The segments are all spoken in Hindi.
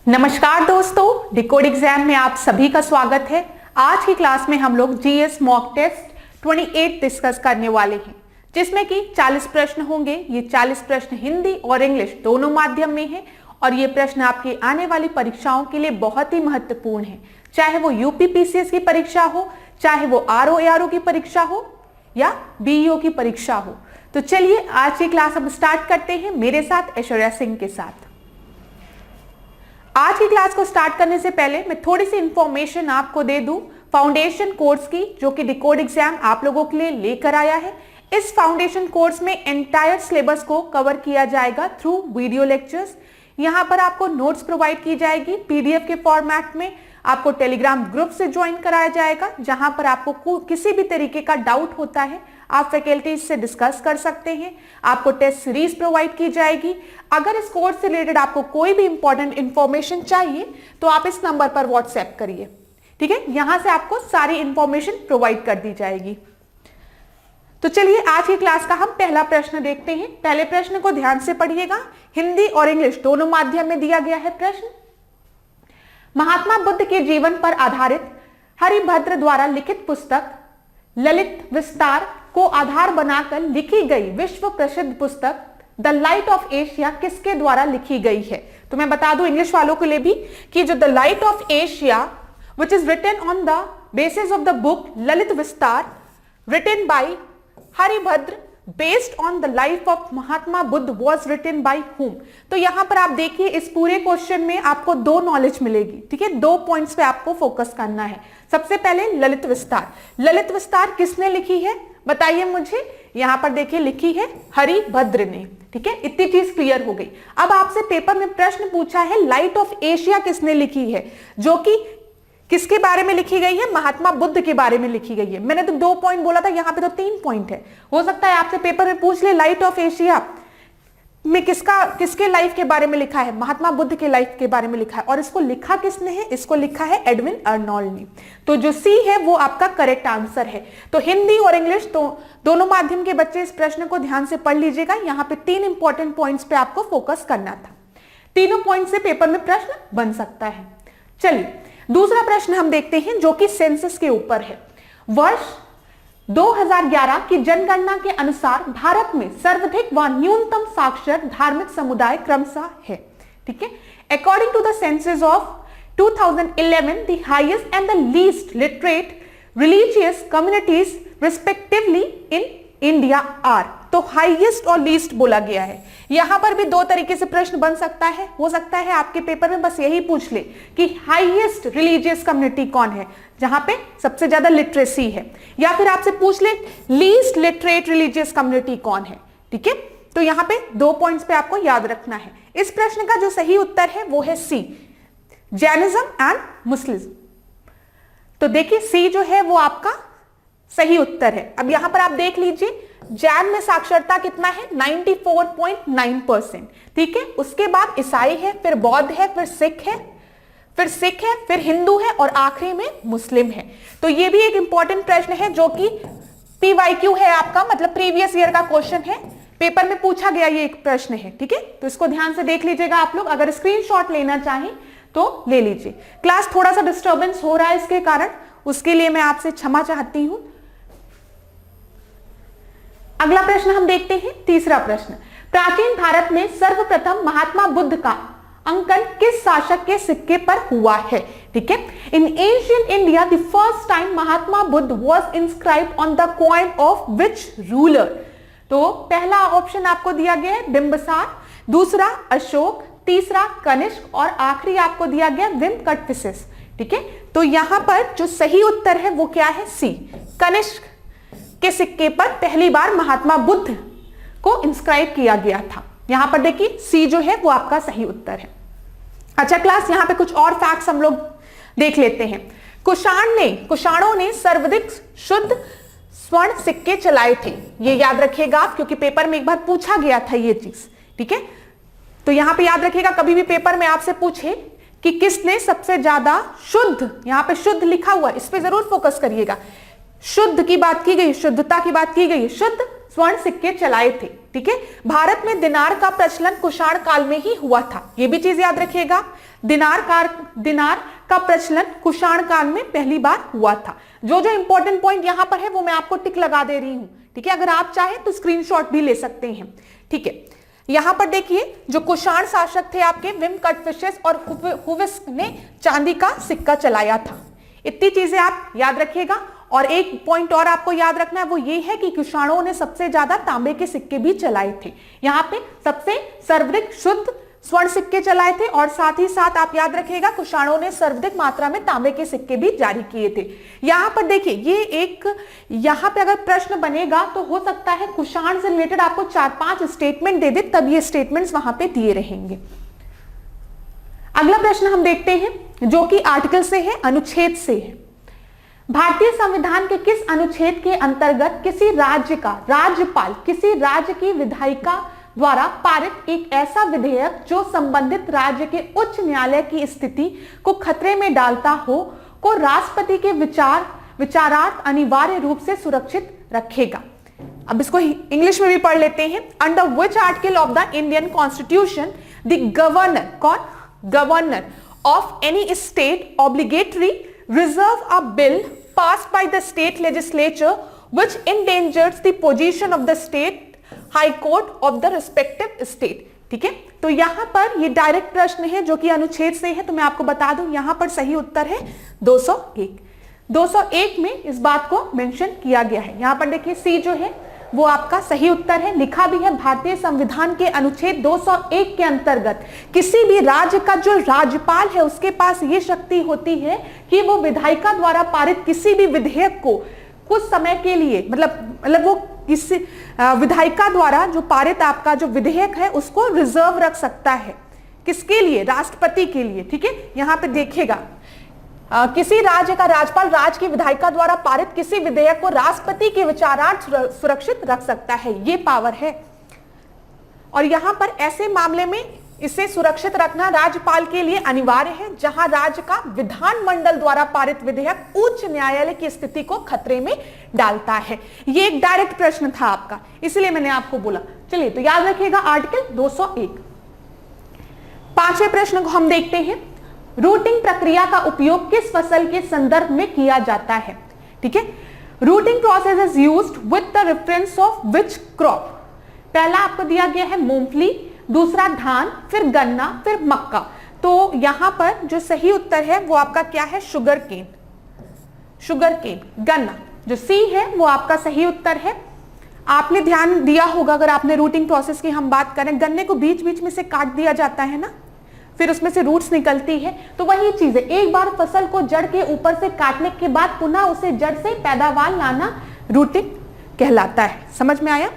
नमस्कार दोस्तों, डिकोड एग्जाम में आप सभी का स्वागत है। आज की क्लास में हम लोग जीएस मॉक टेस्ट 28 डिस्कस करने वाले हैं, जिसमें कि 40 प्रश्न होंगे। ये 40 प्रश्न हिंदी और इंग्लिश दोनों माध्यम में हैं और ये प्रश्न आपकी आने वाली परीक्षाओं के लिए बहुत ही महत्वपूर्ण है, चाहे वो यूपीपीसीएस की परीक्षा हो, चाहे वो आरओ की परीक्षा हो या बीईओ की परीक्षा हो। तो चलिए आज की क्लास हम स्टार्ट करते हैं मेरे साथ, ऐश्वर्या सिंह के साथ। आज की क्लास को स्टार्ट करने से पहले मैं थोड़ी सी इंफॉर्मेशन आपको दे दूं फाउंडेशन कोर्स की, जो कि डिकोड एग्जाम आप लोगों के लिए लेकर आया है। इस फाउंडेशन कोर्स में एंटायर सिलेबस को कवर किया जाएगा थ्रू वीडियो लेक्चर्स। यहां पर आपको नोट्स प्रोवाइड की जाएगी पीडीएफ के फॉर्मेट में। आपको टेलीग्राम ग्रुप से ज्वाइन कराया जाएगा, जहां पर आपको किसी भी तरीके का डाउट होता है आप फैकल्टीज से डिस्कस कर सकते हैं। आपको टेस्ट सीरीज प्रोवाइड की जाएगी। अगर इस कोर्स से रिलेटेड आपको कोई भी इंपॉर्टेंट इंफॉर्मेशन चाहिए तो आप इस नंबर पर व्हाट्सएप करिए, ठीक है। यहां से आपको सारी इंफॉर्मेशन प्रोवाइड कर दी जाएगी। तो चलिए आज की क्लास का हम पहला प्रश्न देखते हैं। पहले प्रश्न को ध्यान से पढ़िएगा, हिंदी और इंग्लिश दोनों माध्यम में दिया गया है प्रश्न। महात्मा बुद्ध के जीवन पर आधारित हरिभद्र द्वारा लिखित पुस्तक ललित विस्तार को आधार बनाकर लिखी गई विश्व प्रसिद्ध पुस्तक द लाइट ऑफ एशिया किसके द्वारा लिखी गई है। तो मैं बता दूं इंग्लिश वालों के लिए भी कि जो the light of Asia which is written on the basis of the book Lalit Vistar written by Haribhadra based on the life of Mahatma Buddha was written by whom. तो यहां पर आप देखिए इस पूरे क्वेश्चन में आपको दो नॉलेज मिलेगी, ठीक है। दो पॉइंट्स पे आपको फोकस करना है। सबसे पहले ललित विस्तार। ललित विस्तार किसने लिखी है बताइए मुझे। यहां पर देखिए लिखी है हरिभद्र ने, ठीक है। इतनी चीज क्लियर हो गई। अब आपसे पेपर में प्रश्न पूछा है लाइट ऑफ एशिया किसने लिखी है, जो कि किसके बारे में लिखी गई है, महात्मा बुद्ध के बारे में लिखी गई है। मैंने तो 2 पॉइंट बोला था, यहां पे तो 3 पॉइंट है। हो सकता है आपसे पेपर में पूछ ले लाइट ऑफ एशिया में किसके लाइफ के बारे में लिखा है, महात्मा बुद्ध के लाइफ के बारे में लिखा है। और इसको लिखा किसने है, इसको लिखा है एडविन अर्नोल्ड ने। तो जो सी है वो आपका करेक्ट आंसर है। तो हिंदी और इंग्लिश तो दोनों माध्यम के बच्चे इस प्रश्न को ध्यान से पढ़ लीजिएगा। यहाँ पे 3 इंपॉर्टेंट पॉइंट्स पे आपको फोकस करना था। तीनों पॉइंट से पेपर में प्रश्न बन सकता है। चलिए दूसरा प्रश्न हम देखते हैं, जो कि सेंसस के ऊपर है। वर्ष 2011 की जनगणना के अनुसार भारत में सर्वाधिक व न्यूनतम साक्षर धार्मिक समुदाय क्रमशः है, ठीक है। According to the census of 2011 the highest and the least literate religious communities respectively in India are. तो हाईएस्ट और लीस्ट बोला गया है। यहां पर भी 2 तरीके से प्रश्न बन सकता है। हो सकता है आपके पेपर में बस यही पूछ ले कि हाईएस्ट रिलीजियस कम्युनिटी कौन है, जहां पे सबसे ज्यादा लिटरेसी है, या फिर आपसे पूछ ले लीस्ट लिटरेट रिलीजियस कम्युनिटी कौन है, ठीक है। तो यहां पे 2 पॉइंट्स पे आपको याद रखना है। इस प्रश्न का जो सही उत्तर है वो है सी, जैनिज्म एंड मुस्लिम। तो देखिए सी जो है वो आपका सही उत्तर है। अब यहां पर आप देख लीजिए जैन में साक्षरता कितना है, 94.9%, ठीक है। उसके बाद ईसाई है, फिर बौद्ध है, फिर सिख है, फिर हिंदू है और आखिरी में मुस्लिम है। तो ये भी एक इंपॉर्टेंट प्रश्न है, जो कि पीवाईक्यू है आपका, मतलब प्रीवियस ईयर का क्वेश्चन है, पेपर में पूछा गया ये एक प्रश्न है, ठीक है। तो इसको ध्यान से देख लीजिएगा आप लोग। अगर स्क्रीनशॉट लेना चाहें तो ले लीजिए। क्लास थोड़ा सा डिस्टर्बेंस हो रहा है इसके कारण, उसके लिए मैं आपसे क्षमा चाहती हूं। अगला प्रश्न हम देखते हैं, तीसरा प्रश्न। प्राचीन भारत में सर्वप्रथम महात्मा बुद्ध का अंकन किस शासक के सिक्के पर हुआ है, ठीक है। इन ancient India the first time Mahatma Buddha was inscribed on the coin of which ruler. तो पहला ऑप्शन आपको दिया गया है बिंबिसार, दूसरा अशोक, तीसरा कनिष्क और आखिरी आपको दिया गया विम कटफिसेस, ठीक है। तो यहां पर जो सही उत्तर है वो क्या है, सी, कनिष्क के सिक्के पर पहली बार महात्मा बुद्ध को इंस्क्राइब किया गया था। यहां पर देखिए सी जो है वो आपका सही उत्तर है। अच्छा क्लास, यहां पे कुछ और फैक्ट्स हम लोग देख लेते हैं। कुषाणों ने सर्वाधिक शुद्ध स्वर्ण सिक्के चलाए थे। ये याद रखिएगा आप, क्योंकि पेपर में एक बार पूछा गया था ये चीज, ठीक है। तो यहां पे याद रखिएगा, कभी भी पेपर में आपसे पूछे कि किसने सबसे ज्यादा शुद्ध, यहां पे शुद्ध लिखा हुआ है, इस पे जरूर फोकस करिएगा। शुद्ध की बात की गई, शुद्धता की बात की गई, शुद्ध स्वर्ण सिक्के चलाए थे, ठीक है। भारत में दिनार का प्रचलन कुषाण काल में ही हुआ था, ये भी चीज याद रखिएगा। दिनार का प्रचलन कुषाण काल में पहली बार हुआ था। जो जो इंपॉर्टेंट पॉइंट यहां पर है वो मैं आपको टिक लगा दे रही हूं, ठीक है। अगर आप चाहें तो स्क्रीनशॉट भी ले सकते हैं, ठीक है। यहां पर देखिए जो कुषाण शासक थे आपके विम कटफिशेस और हुविस्क ने चांदी का सिक्का चलाया था। इतनी चीजें आप याद रखिएगा। और एक पॉइंट और आपको याद रखना है, वो ये है कि कुषाणों ने सबसे ज्यादा तांबे के सिक्के भी चलाए थे। यहाँ पे सबसे सर्वाधिक शुद्ध स्वर्ण सिक्के चलाए थे और साथ ही साथ आप याद रखिएगा कुषाणों ने सर्वाधिक मात्रा में तांबे के सिक्के भी जारी किए थे। यहां पर देखिए ये एक, यहां पे अगर प्रश्न बनेगा तो हो सकता है कुषाण से रिलेटेड आपको 4-5 स्टेटमेंट दे दे, तब ये स्टेटमेंट्स वहां पे दिए रहेंगे। अगला प्रश्न हम देखते हैं जो कि आर्टिकल से है, अनुच्छेद से है। भारतीय संविधान के किस अनुच्छेद के अंतर्गत किसी राज्य का राज्यपाल किसी राज्य की विधायिका द्वारा पारित एक ऐसा विधेयक जो संबंधित राज्य के उच्च न्यायालय की स्थिति को खतरे में डालता हो को राष्ट्रपति के विचारार्थ अनिवार्य रूप से सुरक्षित रखेगा? अब इसको इंग्लिश में भी पढ़ लेते हैं। Under which article of the Indian constitution the governor of any state obligatory reserve a bill passed by the state legislature which endangers the position of the state high court of the respective state। ठीक है, तो यहां पर ये डायरेक्ट प्रश्न है जो कि अनुच्छेद से है, तो मैं आपको बता दूं यहां पर सही उत्तर है 201। 201 में इस बात को मेंशन किया गया है। यहां पर देखिए सी जो है वो आपका सही उत्तर है। लिखा भी है भारतीय संविधान के अनुच्छेद 201 के अंतर्गत किसी भी राज्य का जो राज्यपाल है उसके पास ये शक्ति होती है कि वो विधायिका द्वारा पारित किसी भी विधेयक को कुछ समय के लिए मतलब वो किसी विधायिका द्वारा जो पारित आपका जो विधेयक है उसको रिजर्व रख सकता है। किसके लिए? राष्ट्रपति के लिए। ठीक है, यहां पे देखिएगा किसी राज्य का राज्यपाल राज्य की विधायिका द्वारा पारित किसी विधेयक को राष्ट्रपति के विचारार्थ सुरक्षित रख सकता है, ये पावर है। और यहां पर ऐसे मामले में इसे सुरक्षित रखना राज्यपाल के लिए अनिवार्य है जहां राज्य का विधानमंडल द्वारा पारित विधेयक उच्च न्यायालय की स्थिति को खतरे में डालता है। ये एक डायरेक्ट प्रश्न था आपका, इसलिए मैंने आपको बोला। चलिए तो याद रखिएगा आर्टिकल 201। 5वें प्रश्न को हम देखते हैं। रूटिंग प्रक्रिया का उपयोग किस फसल के संदर्भ में किया जाता है? ठीक है, routing process is used with the reference of which crop? पहला आपको दिया गया है मूंगफली, दूसरा धान, फिर गन्ना, फिर मक्का। तो यहां पर जो सही उत्तर है वो आपका क्या है? शुगर केन, गन्ना। जो सी है वो आपका सही उत्तर है। आपने ध्यान दिया होगा अगर आपने रूटिंग प्रोसेस की हम बात करें, गन्ने को बीच बीच में से काट दिया जाता है ना, फिर उसमें से रूट्स निकलती है। तो वही चीज है, एक बार फसल को जड़ के ऊपर से काटने के बाद पुनः उसे जड़ से पैदावार लाना रूटिंग कहलाता है। समझ में आया?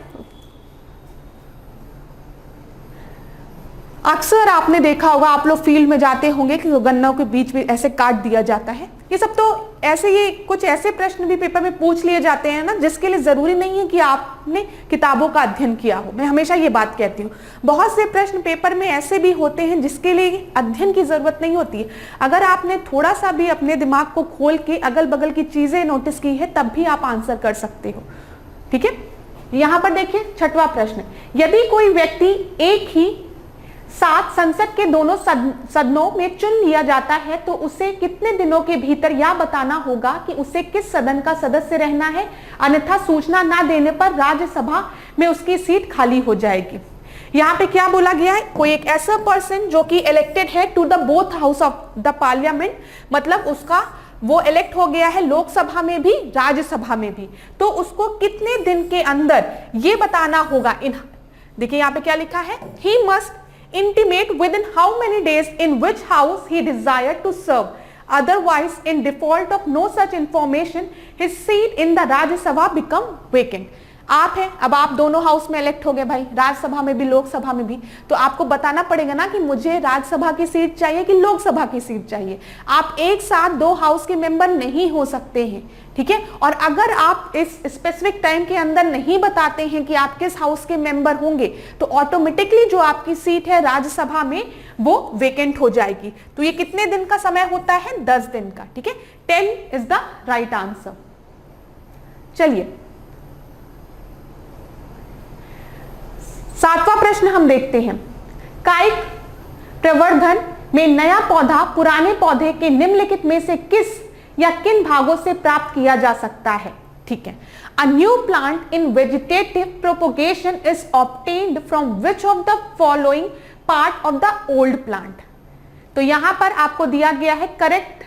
अक्सर आपने देखा होगा, आप लोग फील्ड में जाते होंगे कि गन्नों के बीच में ऐसे काट दिया जाता है। ये सब तो ऐसे, ये कुछ ऐसे प्रश्न भी पेपर में पूछ लिए जाते हैं ना जिसके लिए जरूरी नहीं है कि आपने किताबों का अध्ययन किया हो। मैं हमेशा ये बात कहती हूँ, बहुत से प्रश्न पेपर में ऐसे भी होते हैं जिसके लिए अध्ययन की जरूरत नहीं होती है। अगर आपने थोड़ा सा भी अपने दिमाग को खोल के अगल बगल की चीजें नोटिस की है तब भी आप आंसर कर सकते हो। ठीक है, यहां पर देखिए 6वां प्रश्न। यदि कोई व्यक्ति एक ही साथ संसद के दोनों सदनों में चुन लिया जाता है तो उसे कितने दिनों के भीतर यह बताना होगा कि उसे किस सदन का सदस्य रहना है, अन्यथा सूचना ना देने पर राज्यसभा में उसकी सीट खाली हो जाएगी। यहाँ पे क्या बोला गया है? कोई एक ऐसा पर्सन जो कि इलेक्टेड है to the both house of the parliament, मतलब उसका वो इलेक्ट हो गया है लोकसभा में भी राज्यसभा में भी, तो उसको कितने दिन के अंदर ये बताना होगा। देखिए यहाँ पे क्या लिखा है? He must intimate within how many days in which house he desired to serve, otherwise in default of no such information his seat in the Rajya Sabha become vacant। आप हैं, अब आप दोनों हाउस में इलेक्ट हो गए भाई, राज्यसभा में भी लोकसभा में भी, तो आपको बताना पड़ेगा ना कि मुझे राज्यसभा की सीट चाहिए कि लोकसभा की सीट चाहिए। आप एक साथ दो हाउस के मेंबर नहीं हो सकते हैं। ठीक है, और अगर आप इस स्पेसिफिक टाइम के अंदर नहीं बताते हैं कि आप किस हाउस के मेंबर होंगे तो ऑटोमेटिकली जो आपकी सीट है राज्यसभा में वो वेकेंट हो जाएगी। तो ये कितने दिन का समय होता है? 10 दिन का। ठीक है, 10 इज द राइट आंसर। 7वां प्रश्न हम देखते हैं, कायिक प्रवर्धन में नया पौधा पुराने पौधे के निम्नलिखित में से किस या किन भागों से प्राप्त किया जा सकता है? ठीक है, a new plant in vegetative propagation is obtained from which of the following part of the old plant? तो यहां पर आपको दिया गया है correct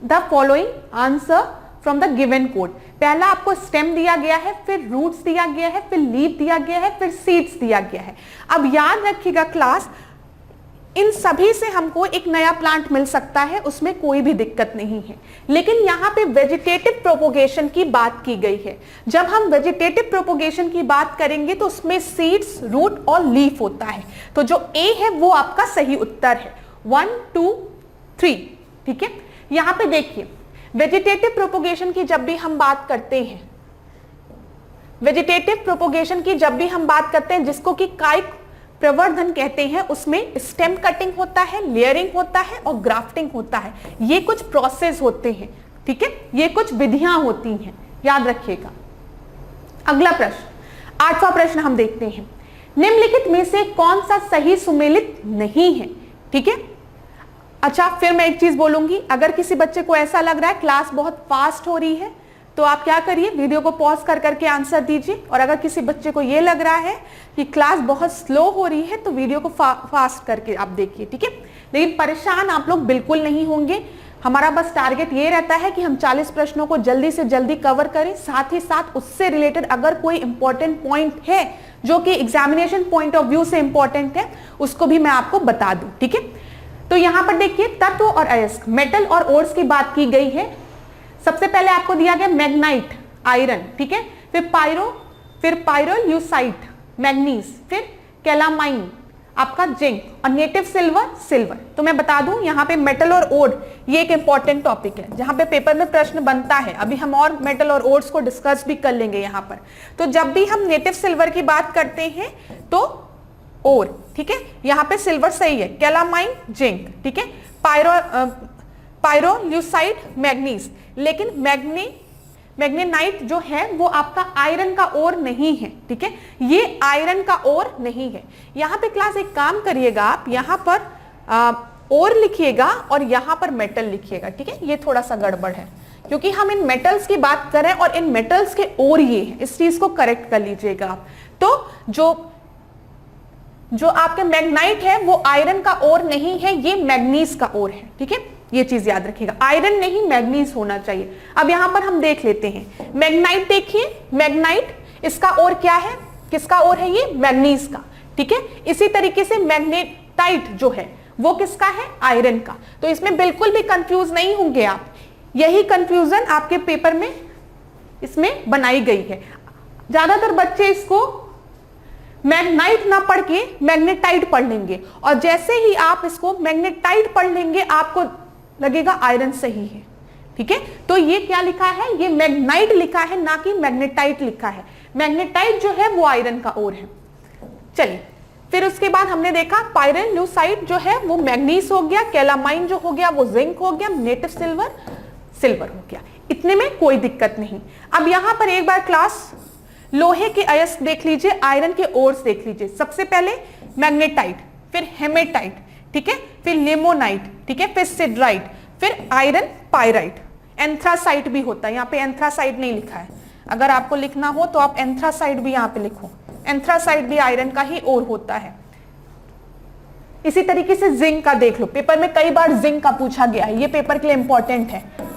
the following answer from the given code. पहला आपको स्टेम दिया गया है, फिर रूट्स दिया गया है, फिर लीफ दिया गया है, फिर सीड्स दिया गया है। अब याद रखिएगा क्लास, इन सभी से हमको एक नया प्लांट मिल सकता है, उसमें कोई भी दिक्कत नहीं है। लेकिन यहाँ पे वेजिटेटिव प्रोपोगेशन की बात की गई है। जब हम वेजिटेटिव प्रोपोगेशन की बात करेंगे तो उसमें सीड्स, रूट और लीफ होता है। तो जो ए है वो आपका सही उत्तर है, 1 2 3। ठीक है, यहाँ पे देखिए वेजिटेटिव प्रोपोगेशन की जब भी हम बात करते हैं, वेजिटेटिव प्रोपोगेशन की जब भी हम बात करते हैं जिसको कि कायिक प्रवर्धन कहते हैं, उसमें स्टेम कटिंग होता है, लेयरिंग होता है और ग्राफ्टिंग होता है। ये कुछ प्रोसेस होते हैं, ठीक है, ये कुछ विधियां होती हैं, याद रखिएगा। अगला प्रश्न, 8वां प्रश्न हम देखते हैं, निम्नलिखित में से कौन सा सही सुमेलित नहीं है? ठीक है, अच्छा फिर मैं एक चीज बोलूंगी, अगर किसी बच्चे को ऐसा लग रहा है क्लास बहुत फास्ट हो रही है तो आप क्या करिए, वीडियो को पॉज कर करके आंसर दीजिए। और अगर किसी बच्चे को ये लग रहा है कि क्लास बहुत स्लो हो रही है तो वीडियो को फास्ट करके आप देखिए। ठीक है, लेकिन परेशान आप लोग बिल्कुल नहीं होंगे। हमारा बस टारगेट ये रहता है कि हम 40 प्रश्नों को जल्दी से जल्दी कवर करें, साथ ही साथ उससे रिलेटेड अगर कोई इंपॉर्टेंट पॉइंट है जो कि एग्जामिनेशन पॉइंट ऑफ व्यू से इंपॉर्टेंट है उसको भी मैं आपको बता दूं। ठीक है, तो यहां पर देखिए तत्व और अयस्क, मेटल और ओर्स की बात की गई है। सबसे पहले आपको दिया गया मैग्नाइट, आयरन, ठीक है, फिर पायरोल्यूसाइट, मैग्नीज, फिर कैलामाइन आपका जिंक और नेटिव सिल्वर। तो मैं बता दूं यहाँ पे मेटल और ओर ये एक इंपॉर्टेंट टॉपिक है जहां पे पेपर में प्रश्न बनता है। अभी हम और मेटल और ओर्स को डिस्कस भी कर लेंगे यहाँ पर। तो जब भी हम नेटिव सिल्वर की बात करते हैं तो ओर, ठीक है, यहाँ पे सिल्वर सही है, कैलामाइन जिंक, ठीक है, पायरोल्यूसाइड मैग्नीज। लेकिन मैग्नेनाइट जो है वो आपका आयरन का ओर नहीं है। ठीक है, ये आयरन का ओर नहीं है। यहाँ पे क्लास एक काम करिएगा, आप यहाँ पर ओर लिखिएगा और यहाँ पर मेटल लिखिएगा। ठीक है, ये थोड़ा सा गड़बड़ है क्योंकि हम इन मेटल्स की बात करें और इन मेटल्स के ओर ये है, इस चीज को करेक्ट कर लीजिएगा आप। तो जो आपके मैग्नाइट है वो आयरन का ओर नहीं है, ये मैग्नीज का ओर है। ठीक है, ये चीज याद रखिएगा, आयरन नहीं मैग्नीज होना चाहिए। अब यहां पर हम देख लेते हैं मैग्नाइट। देखिए मैग्नाइट, इसका ओर क्या है, किसका ओर है, ये मैग्नीज का। ठीक है, इसी तरीके से मैग्नेटाइट जो है वो किसका है, आयरन का। तो इसमें बिल्कुल भी कंफ्यूज नहीं होंगे आप, यही कंफ्यूजन आपके पेपर में इसमें बनाई गई है। ज्यादातर बच्चे इसको मैग्नाइट ना पढ़ के मैग्नेटाइट पढ़ लेंगे और जैसे ही आप इसको मैग्नेटाइट पढ़ लेंगे आपको लगेगा आयरन सही है। ठीक है, तो ये क्या लिखा है, ये मैग्नाइट लिखा है, ना कि मैग्नेटाइट लिखा है। मैग्नेटाइट जो है वो आयरन का ओर है। चलिए, फिर उसके बाद हमने देखा पायरोल्यूसाइड जो है वो मैग्नीज हो गया, कैलामाइन जो हो गया वो जिंक हो गया, नेटिव सिल्वर हो गया। इतने में कोई दिक्कत नहीं। अब यहां पर एक बार क्लास लोहे के अयस्क देख लीजिए, आयरन के ओर्स देख लीजिए। सबसे पहले मैग्नेटाइट, फिर हेमेटाइट, ठीक है, फिर लेमोनाइट, ठीक है, फिर सिडराइट, फिर आयरन पायराइट। एंथ्रासाइट भी होता है, यहाँ पे एंथ्रासाइट नहीं लिखा है, अगर आपको लिखना हो तो आप एंथ्रासाइट भी यहाँ पे लिखो। एंथ्रासाइट भी आयरन का ही ओर होता है। इसी तरीके से जिंक का देख लो, पेपर में कई बार जिंक का पूछा गया है, ये पेपर के लिए इंपॉर्टेंट है।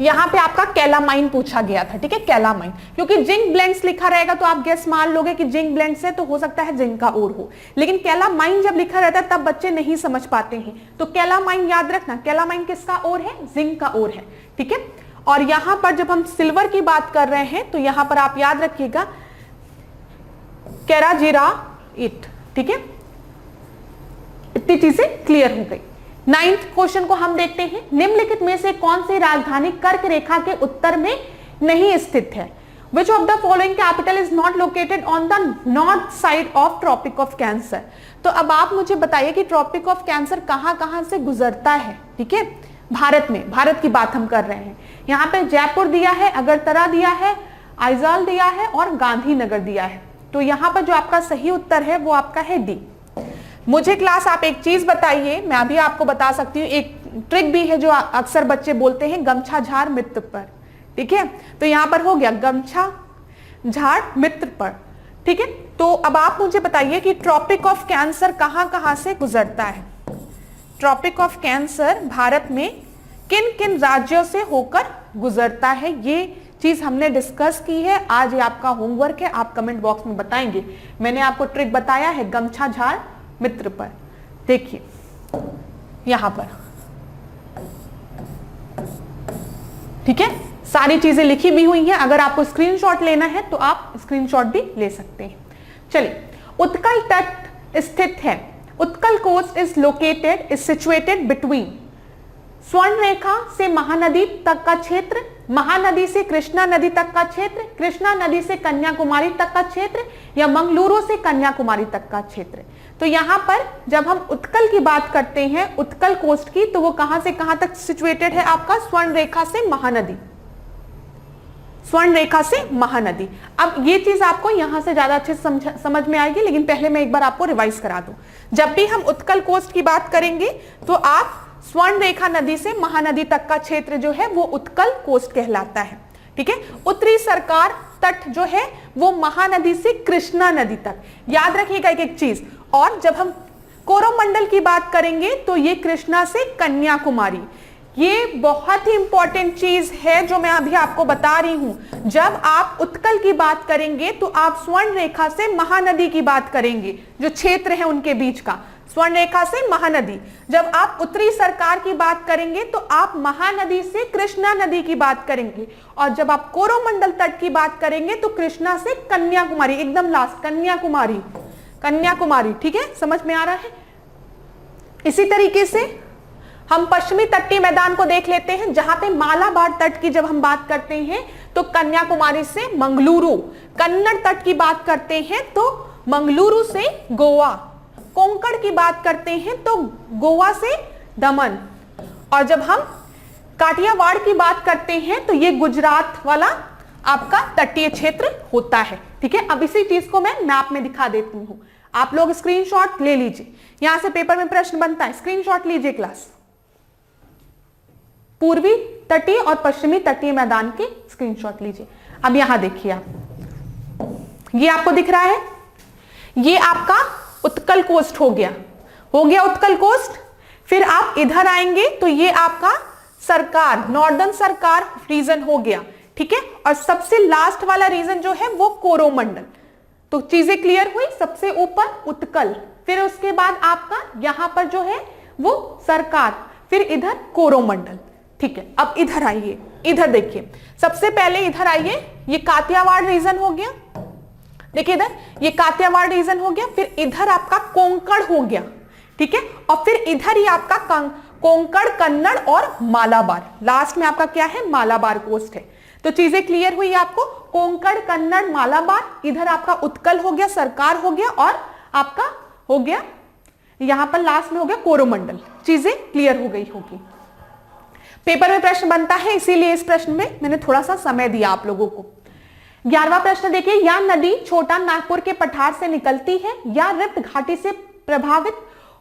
यहाँ पे आपका कैलामाइन पूछा गया था, ठीक है, कैलामाइन, क्योंकि जिंक ब्लेंड्स लिखा रहेगा तो आप गेस मान लोगे कि जिंक ब्लेंड्स है तो हो सकता है जिंक का ओर हो, लेकिन कैलामाइन जब लिखा रहता है तब बच्चे नहीं समझ पाते हैं। तो कैलामाइन याद रखना, कैलामाइन किसका ओर है, जिंक का ओर है। ठीक है, और यहां पर जब हम सिल्वर की बात कर रहे हैं तो यहां पर आप याद रखिएगा केराजिराइट। ठीक है, इतनी चीजें क्लियर हो गई। 9th क्वेश्चन को हम देखते हैं, निम्नलिखित में से कौन सी राजधानी कर्क रेखा के उत्तर में नहीं स्थित है? Which of the following capital is not located on the north side of Tropic of Cancer? तो अब आप मुझे बताइए कि ट्रॉपिक ऑफ कैंसर कहां से गुजरता है। ठीक है, भारत में, भारत की बात हम कर रहे हैं। यहाँ पे जयपुर दिया है, अगरतला दिया है, आइजॉल दिया है और गांधीनगर दिया है। तो यहां पर जो आपका सही उत्तर है वो आपका है डी। मुझे क्लास आप एक चीज बताइए, मैं अभी आपको बता सकती हूँ, एक ट्रिक भी है जो अक्सर बच्चे बोलते हैं, गमछा झाड़ मित्र पर, ठीक है। तो यहां पर हो गया गमछा झाड़ मित्र पर, ठीक है। तो अब आप मुझे बताइए कि ट्रॉपिक ऑफ कैंसर कहां कहां से गुजरता है। ट्रॉपिक ऑफ कैंसर भारत में किन किन राज्यों से होकर गुजरता है, ये चीज हमने डिस्कस की है। आज ये आपका होमवर्क है, आप कमेंट बॉक्स में बताएंगे। मैंने आपको ट्रिक बताया है गमछा झाड़ मित्र पर। देखिए यहां पर, ठीक है, सारी चीजें लिखी भी हुई हैं। अगर आपको स्क्रीनशॉट लेना है तो आप स्क्रीनशॉट भी ले सकते हैं। चलिए, उत्कल तट स्थित है। Utkal coast is located, is situated between Swarnarekha से महानदी तक का क्षेत्र, महानदी से कृष्णा नदी तक का क्षेत्र, कृष्णा नदी से कन्याकुमारी तक का क्षेत्र, या मंगलुरु से कन्याकुमारी तक का क्षेत्र। तो यहां पर जब हम उत्कल की बात करते हैं, उत्कल कोस्ट की, तो वो कहां से कहां तक सिचुएटेड है आपका, स्वर्ण रेखा से महानदी, स्वर्ण रेखा से महानदी। अब ये चीज आपको यहां से ज्यादा अच्छे समझ में आएगी, लेकिन पहले मैं एक बार आपको रिवाइज करा दूं। जब भी हम उत्कल कोस्ट की बात करेंगे तो आप स्वर्ण रेखा नदी से महानदी तक का क्षेत्र जो है वो उत्कल कोस्ट कहलाता है, ठीक है। उत्तरी सरकार तट जो है वो महानदी से कृष्णा नदी तक, याद रखिएगा एक एक चीज। और जब हम कोरोमंडल की बात करेंगे तो ये कृष्णा से कन्याकुमारी। ये बहुत ही इंपॉर्टेंट चीज है जो मैं अभी आपको बता रही हूं। जब आप उत्कल की बात करेंगे तो आप स्वर्ण रेखा से महानदी की बात करेंगे, जो क्षेत्र है उनके बीच का, स्वर्ण रेखा से महानदी। जब आप उत्तरी सरकार की बात करेंगे तो आप महानदी से कृष्णा नदी की बात करेंगे। और जब आप कोरोमंडल तट की बात करेंगे तो कृष्णा से कन्याकुमारी, एकदम लास्ट कन्याकुमारी, कन्याकुमारी, ठीक है, समझ में आ रहा है। इसी तरीके से हम पश्चिमी तटीय मैदान को देख लेते हैं, जहां पे मालाबार तट की जब हम बात करते हैं तो कन्याकुमारी से मंगलुरु, कन्नड़ तट की बात करते हैं तो मंगलुरु से गोवा, कोंकण की बात करते हैं तो गोवा से दमन, और जब हम काठियावाड़ की बात करते हैं तो ये गुजरात वाला आपका तटीय क्षेत्र होता है, ठीक है। अब इसी चीज को मैं मैप में दिखा देती हूं, आप लोग स्क्रीनशॉट ले लीजिए। यहां से पेपर में प्रश्न बनता है, स्क्रीनशॉट लीजिए क्लास। पूर्वी तटीय और पश्चिमी तटीय मैदान के स्क्रीनशॉट लीजिए। अब यहां देखिए आप, ये आपको दिख रहा है, ये आपका उत्कल कोस्ट हो गया उत्कल कोस्ट। फिर आप इधर आएंगे तो ये आपका सरकार, नॉर्दर्न सरकार रीजन हो गया, ठीक है। और सबसे लास्ट वाला रीजन जो है वो कोरोमंडल। तो चीजें क्लियर हुई, सबसे ऊपर उत्कल, फिर उसके बाद आपका यहां पर जो है वो सरकार, फिर इधर कोरोमंडल, ठीक है। अब इधर आइए, इधर देखिए, सबसे पहले इधर आइए, ये काठियावाड़ रीजन हो गया, देखिए इधर ये काठियावाड़ रीजन हो गया, फिर इधर आपका कोंकण हो गया, ठीक है। और फिर इधर ही आपका कोंकण, कन्नड़ और मालाबार, लास्ट में आपका क्या है, मालाबार कोस्ट है। तो चीजें क्लियर हुई आपको, कोंकण, कन्नड़, मालाबार, इधर आपका उत्कल हो गया, सरकार हो गया, और आपका हो गया यहां पर लास्ट में हो गया कोरोमंडल। चीजें क्लियर हो गई होगी। पेपर में प्रश्न बनता है, इसीलिए इस प्रश्न में मैंने थोड़ा सा समय दिया आप लोगों को। 11वां प्रश्न देखिए, या नदी छोटा नागपुर के पठार से निकलती है या रिफ्ट घाटी से प्रभावित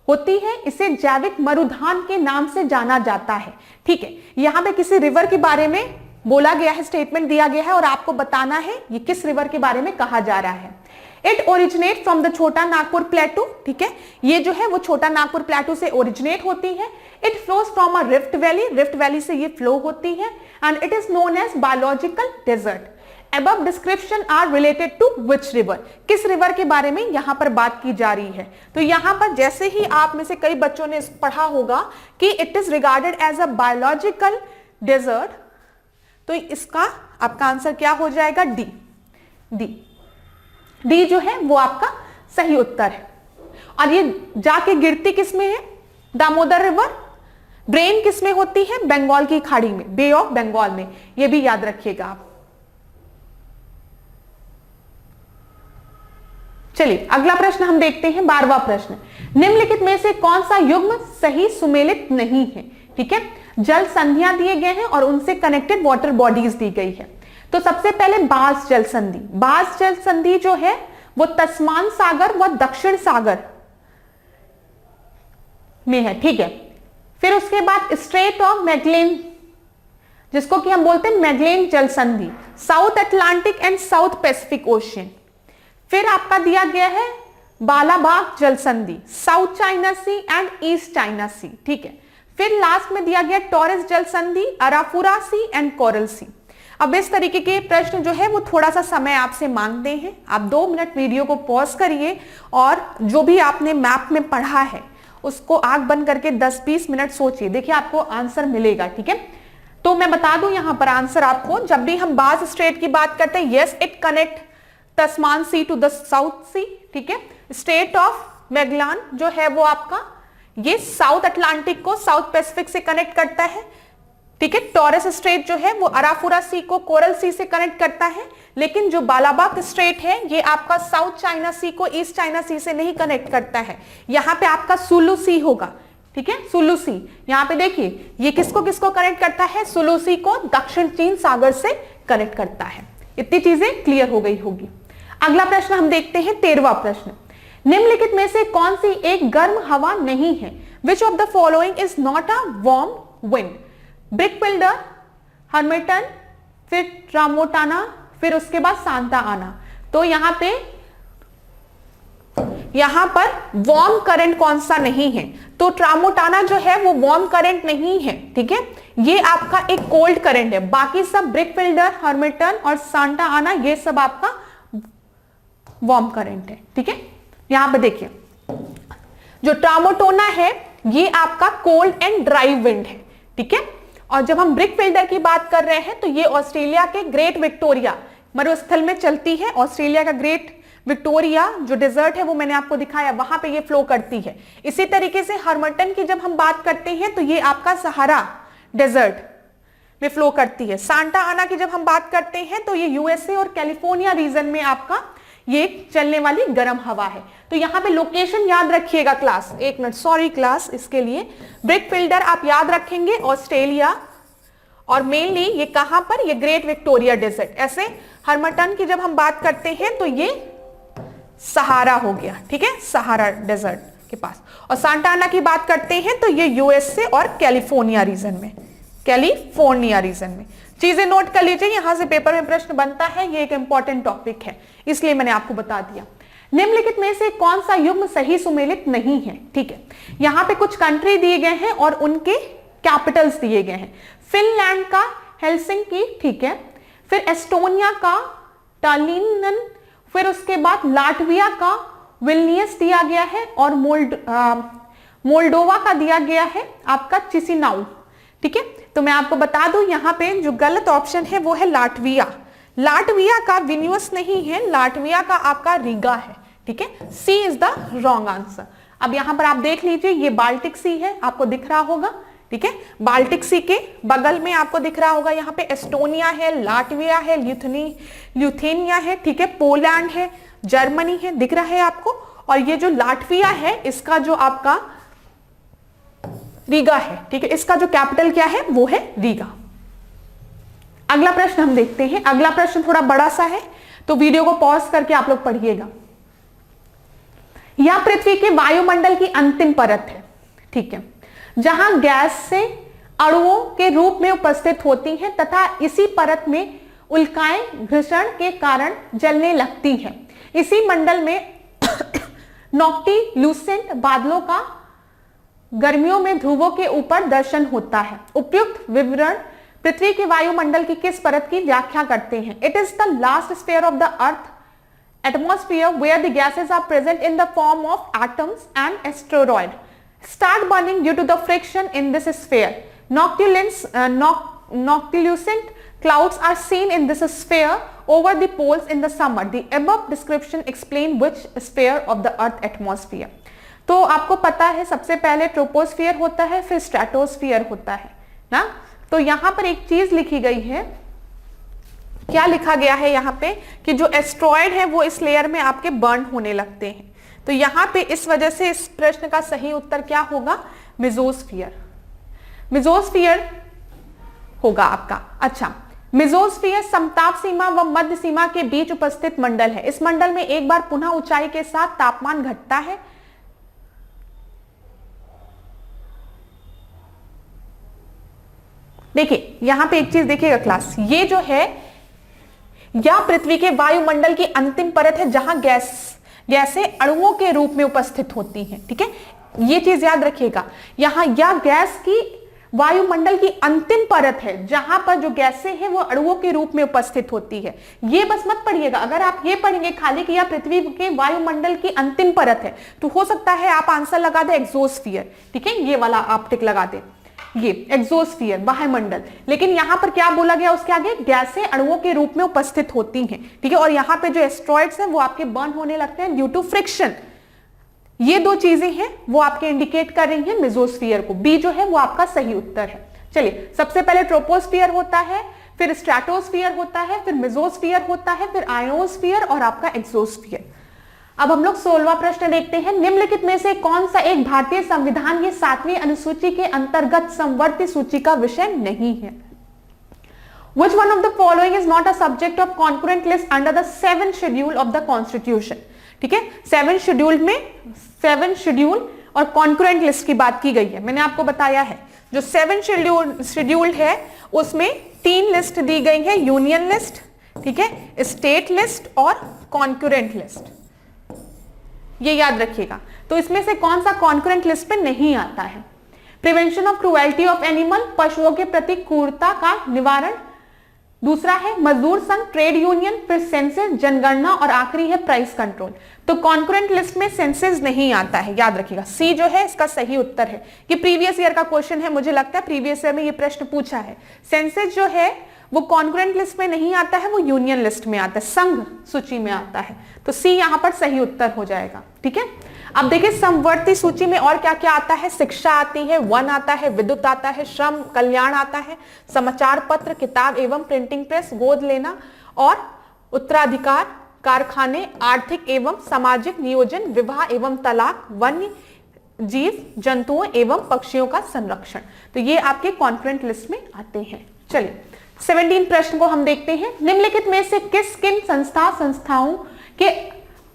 होती है, इसे जैविक मरुधान के नाम से जाना जाता है, ठीक है। यहां पे किसी रिवर के बारे में बोला गया है, स्टेटमेंट दिया गया है, और आपको बताना है ये किस रिवर के बारे में कहा जा रहा है। इट ओरिजिनेट फ्रॉम द छोटा नागपुर प्लेटू, ठीक है, ये जो है वो छोटा नागपुर प्लेटू से ओरिजिनेट होती है। It flows from a rift valley, rift valley से ये फ्लो होती है। And it is known as biological desert. Above description are related to which river? किस रिवर के बारे में यहां पर बात की जा रही है। तो यहां पर जैसे ही आप में से कई बच्चों ने पढ़ा होगा कि it is regarded as a biological desert, तो इसका आपका आंसर क्या हो जाएगा, डी। डी जो है वो आपका सही उत्तर है। और ये जाके गिरती किस में है, दामोदर रिवर। ब्रेन किस में होती है, बंगाल की खाड़ी में, बे ऑफ बंगाल में, ये भी याद रखिएगा आप। चलिए अगला प्रश्न हम देखते हैं, 12वां प्रश्न। निम्नलिखित में से कौन सा युग्म सही सुमेलित नहीं है, ठीक है। जल संधियां दिए गए हैं और उनसे कनेक्टेड वाटर बॉडीज दी गई है। तो सबसे पहले बास जल संधि, बास जल संधि जो है वो तस्मान सागर व दक्षिण सागर में है, ठीक है। फिर उसके बाद स्ट्रेट ऑफ मैगलेन, जिसको कि हम बोलते हैं मैगलेन जल संधि, South Atlantic and South Pacific Ocean. फिर आपका दिया गया है बालाबाग जल संधि, South China Sea and East China Sea, ठीक है। फिर लास्ट में दिया गया टॉरस जल संधि, अराफुरा सी एंड कोरल सी। अब इस तरीके के प्रश्न जो है वो थोड़ा सा समय आपसे मांगते हैं। आप 2 मिनट वीडियो को पॉज करिए और जो भी आपने मैप में पढ़ा है उसको आंख बंद करके 10-20 मिनट सोचिए, देखिए आपको आंसर मिलेगा, ठीक है। तो मैं बता दूं यहां पर आंसर आपको, जब भी हम बास स्ट्रेट की बात करते हैं, yes it connect Tasman sea to the south sea, ठीक है। स्टेट ऑफ मैगलान जो है वो आपका ये साउथ अटलांटिक को साउथ पैसिफिक से कनेक्ट करता है, ठीक है। टॉरस स्ट्रेट जो है वो अराफुरा सी को कोरल सी से कनेक्ट करता है, लेकिन जो बालाबाग स्ट्रेट है ये आपका साउथ चाइना सी को ईस्ट चाइना सी से नहीं कनेक्ट करता है। यहां पे आपका सुलू सी होगा, ठीक है, सुलू सी। यहां पे देखिए ये किसको किसको कनेक्ट करता है, सुलू सी को दक्षिण चीन सागर से कनेक्ट करता है। इतनी चीजें क्लियर हो गई होगी। अगला प्रश्न हम देखते हैं, 13वां प्रश्न। निम्नलिखित में से कौन सी एक गर्म हवा नहीं है? Which of the following is not a warm wind? Brickfielder, harmattan, फिर ट्रामोटाना, फिर उसके बाद सांता आना। तो यहां पर वार्म करंट कौन सा नहीं है? तो ट्रामोटाना जो है वो वार्म करंट नहीं है, ठीक है, ये आपका एक कोल्ड करंट है। बाकी सब ब्रिकफिल्डर, हर्मिटन और सांता आना ये सब आपका वार्म करंट है, ठीक है। यहां पे देखिए जो ट्रामोटोना है ये आपका कोल्ड एंड ड्राई विंड है, ठीक है। और जब हम ब्रिकफिल्डर की बात कर रहे हैं तो ये ऑस्ट्रेलिया के ग्रेट विक्टोरिया मरुस्थल में चलती है। ऑस्ट्रेलिया का ग्रेट विक्टोरिया जो डेजर्ट है वो मैंने आपको दिखाया, वहां पे ये फ्लो करती है। इसी तरीके से हर्मिटन की जब हम बात करते हैं तो ये आपका सहारा डेजर्ट में फ्लो करती है। सांता आना की जब हम बात करते हैं तो ये यूएसए और कैलिफोर्निया रीजन में आपका ये चलने वाली गर्म हवा है। तो यहां पे लोकेशन याद रखिएगा क्लास, 1 मिनट सॉरी क्लास, इसके लिए ब्रिकफिल्डर आप याद रखेंगे ऑस्ट्रेलिया, और मेनली ये कहां पर, ये ग्रेट विक्टोरिया डेजर्ट। ऐसे हर्मिटन की जब हम बात करते हैं तो ये सहारा हो गया, ठीक है, सहारा डेजर्ट के पास। और सांता आना की बात करते हैं तो ये यूएसए और कैलिफोर्निया रीजन में, कैलिफोर्निया रीजन में। चीजें नोट कर लीजिए, यहां से पेपर में प्रश्न बनता है, ये एक इंपॉर्टेंट टॉपिक है इसलिए मैंने आपको बता दिया। निम्नलिखित में से कौन सा युग्म सही सुमेलित नहीं है? ठीक है, यहां पे कुछ कंट्री दिए गए हैं और उनके कैपिटल्स दिए गए हैं। फिनलैंड का हेलसिंकी, ठीक है, फिर एस्टोनिया का टालिनन, फिर उसके बाद लाटविया का विल्नियस दिया गया है, और मोल्डोवा का दिया गया है आपका चिसिनाउ, ठीक है। तो मैं आपको बता दूं यहां पे जो गलत ऑप्शन है वो है लाटविया। लाटविया का विल्नियस नहीं है, लाटविया का आपका रीगा है, ठीक है। सी इज द रॉन्ग आंसर। अब यहां पर आप देख लीजिए ये बाल्टिक सी है, आपको दिख रहा होगा, ठीक है। बाल्टिक सी के बगल में आपको दिख रहा होगा यहाँ पे एस्टोनिया है, लाटविया है, ल्यूथेनिया है, ठीक है, पोलैंड है, जर्मनी है, दिख रहा है आपको। और ये जो लाटविया है इसका जो आपका रीगा है, ठीक है, इसका जो कैपिटल क्या है वो है रीगा। अगला प्रश्न हम देखते हैं। अगला प्रश्न थोड़ा बड़ा सा है तो वीडियो को पॉज करके आप लोग पढ़िएगा। यह पृथ्वी के वायुमंडल की अंतिम परत है, ठीक है, जहां गैस से अणुओं के रूप में उपस्थित होती हैं तथा इसी परत में उल्काएं घर्षण के कारण जलने लगती हैं। इसी मंडल में नॉक्टिल्यूसेंट बादलों का गर्मियों में ध्रुवों के ऊपर दर्शन होता है। उपयुक्त विवरण पृथ्वी के वायुमंडल की किस परत की व्याख्या करते हैं? It is the last sphere of the earth atmosphere where the gases are present in the form of atoms and asteroid start burning due to the friction in this sphere. Noctilucent clouds are seen in this sphere over the poles in the summer. The above description explain which sphere of the earth atmosphere. तो आपको पता है सबसे पहले ट्रोपोस्फियर होता है, फिर स्ट्रेटोस्फियर होता है ना। तो यहां पर एक चीज लिखी गई है, क्या लिखा गया है यहाँ पे कि जो एस्ट्रॉयड है वो इस लेयर में आपके बर्न होने लगते हैं। तो यहाँ पे इस वजह से इस प्रश्न का सही उत्तर क्या होगा? मेसोस्फियर, मेसोस्फियर होगा आपका। अच्छा, मेसोस्फीयर समताप सीमा व मध्य सीमा के बीच उपस्थित मंडल है। इस मंडल में एक बार पुनः ऊंचाई के साथ तापमान घटता है। देखिए यहां पे एक चीज देखिएगा क्लास, ये जो है या पृथ्वी के वायुमंडल की अंतिम परत है जहां गैसें अणुओं के रूप में उपस्थित होती हैं। ठीक है, ये चीज याद रखिएगा, यहां या गैस की वायुमंडल की अंतिम परत है जहां पर जो गैसें हैं वो अणुओं के रूप में उपस्थित होती है। ये बस मत पढ़िएगा, अगर आप ये पढ़ेंगे खाली कि यह पृथ्वी के वायुमंडल की अंतिम परत है तो हो सकता है आप आंसर लगा दें एक्सोस्फीयर। ठीक है, ये वाला आप टिक लगा दें, ये एक्सोस्फीयर वायुमंडल, लेकिन यहां पर क्या बोला गया उसके आगे, गैसें अणुओं के रूप में उपस्थित होती हैं। ठीक है, और यहां पे जो एस्ट्रॉइड्स हैं वो आपके बर्न होने लगते हैं ड्यू टू फ्रिक्शन। ये दो चीजें हैं वो आपके इंडिकेट कर रही हैं मेसोस्फीयर को। बी जो है वो आपका सही उत्तर है। चलिए, सबसे पहले ट्रोपोस्फीयर होता है, फिर स्ट्रेटोस्फीयर होता है, फिर मेसोस्फीयर होता है, फिर आयोनोस्फीयर और आपका एक्सोस्फीयर। अब हम लोग 16वां प्रश्न देखते हैं। निम्नलिखित में से कौन सा एक भारतीय संविधान की 7वीं अनुसूची के अंतर्गत समवर्ती सूची का विषय नहीं है? Which one of the following is not a subject of concurrent list under the 7th schedule of the Constitution? ठीक है, 7th शेड्यूल और कॉन्करेंट लिस्ट की बात की गई है। मैंने आपको बताया है जो 7th शेड्यूल है उसमें 3 लिस्ट दी गई है, यूनियन लिस्ट, ठीक है, स्टेट लिस्ट और कॉन्करेंट लिस्ट, ये याद रखिएगा। तो इसमें से कौन सा कॉन्करेंट लिस्ट पे नहीं आता है? Prevention of cruelty of animal, पशुओं के प्रति क्रूरता का निवारण, दूसरा है मजदूर संघ, ट्रेड यूनियन, फिर सेंसस, जनगणना और आखिरी है प्राइस कंट्रोल। तो कॉन्करेंट लिस्ट में सेंसस नहीं आता है, याद रखिएगा। सी जो है इसका सही उत्तर है। ये प्रीवियस ईयर का क्वेश्चन है, मुझे लगता है प्रीवियस ईयर में ये प्रश्न पूछा है। सेंसस जो है वो कॉन्करेंट लिस्ट में नहीं आता है, वो यूनियन लिस्ट में आता है, संघ सूची में आता है। तो सी यहां पर सही उत्तर हो जाएगा। ठीक है, अब देखिए समवर्ती सूची में और क्या क्या आता है। शिक्षा आती है, वन आता है, विद्युत आता है, श्रम कल्याण आता है, समाचार पत्र, किताब एवं प्रिंटिंग प्रेस, गोद लेना और उत्तराधिकार, कारखाने, आर्थिक एवं सामाजिक नियोजन, विवाह एवं तलाक, वन्य जीव जंतुओं एवं पक्षियों का संरक्षण। तो ये आपके कॉन्करेंट लिस्ट में आते हैं। चलिए 17 प्रश्न को हम देखते हैं। निम्नलिखित में से किन संस्थाओं के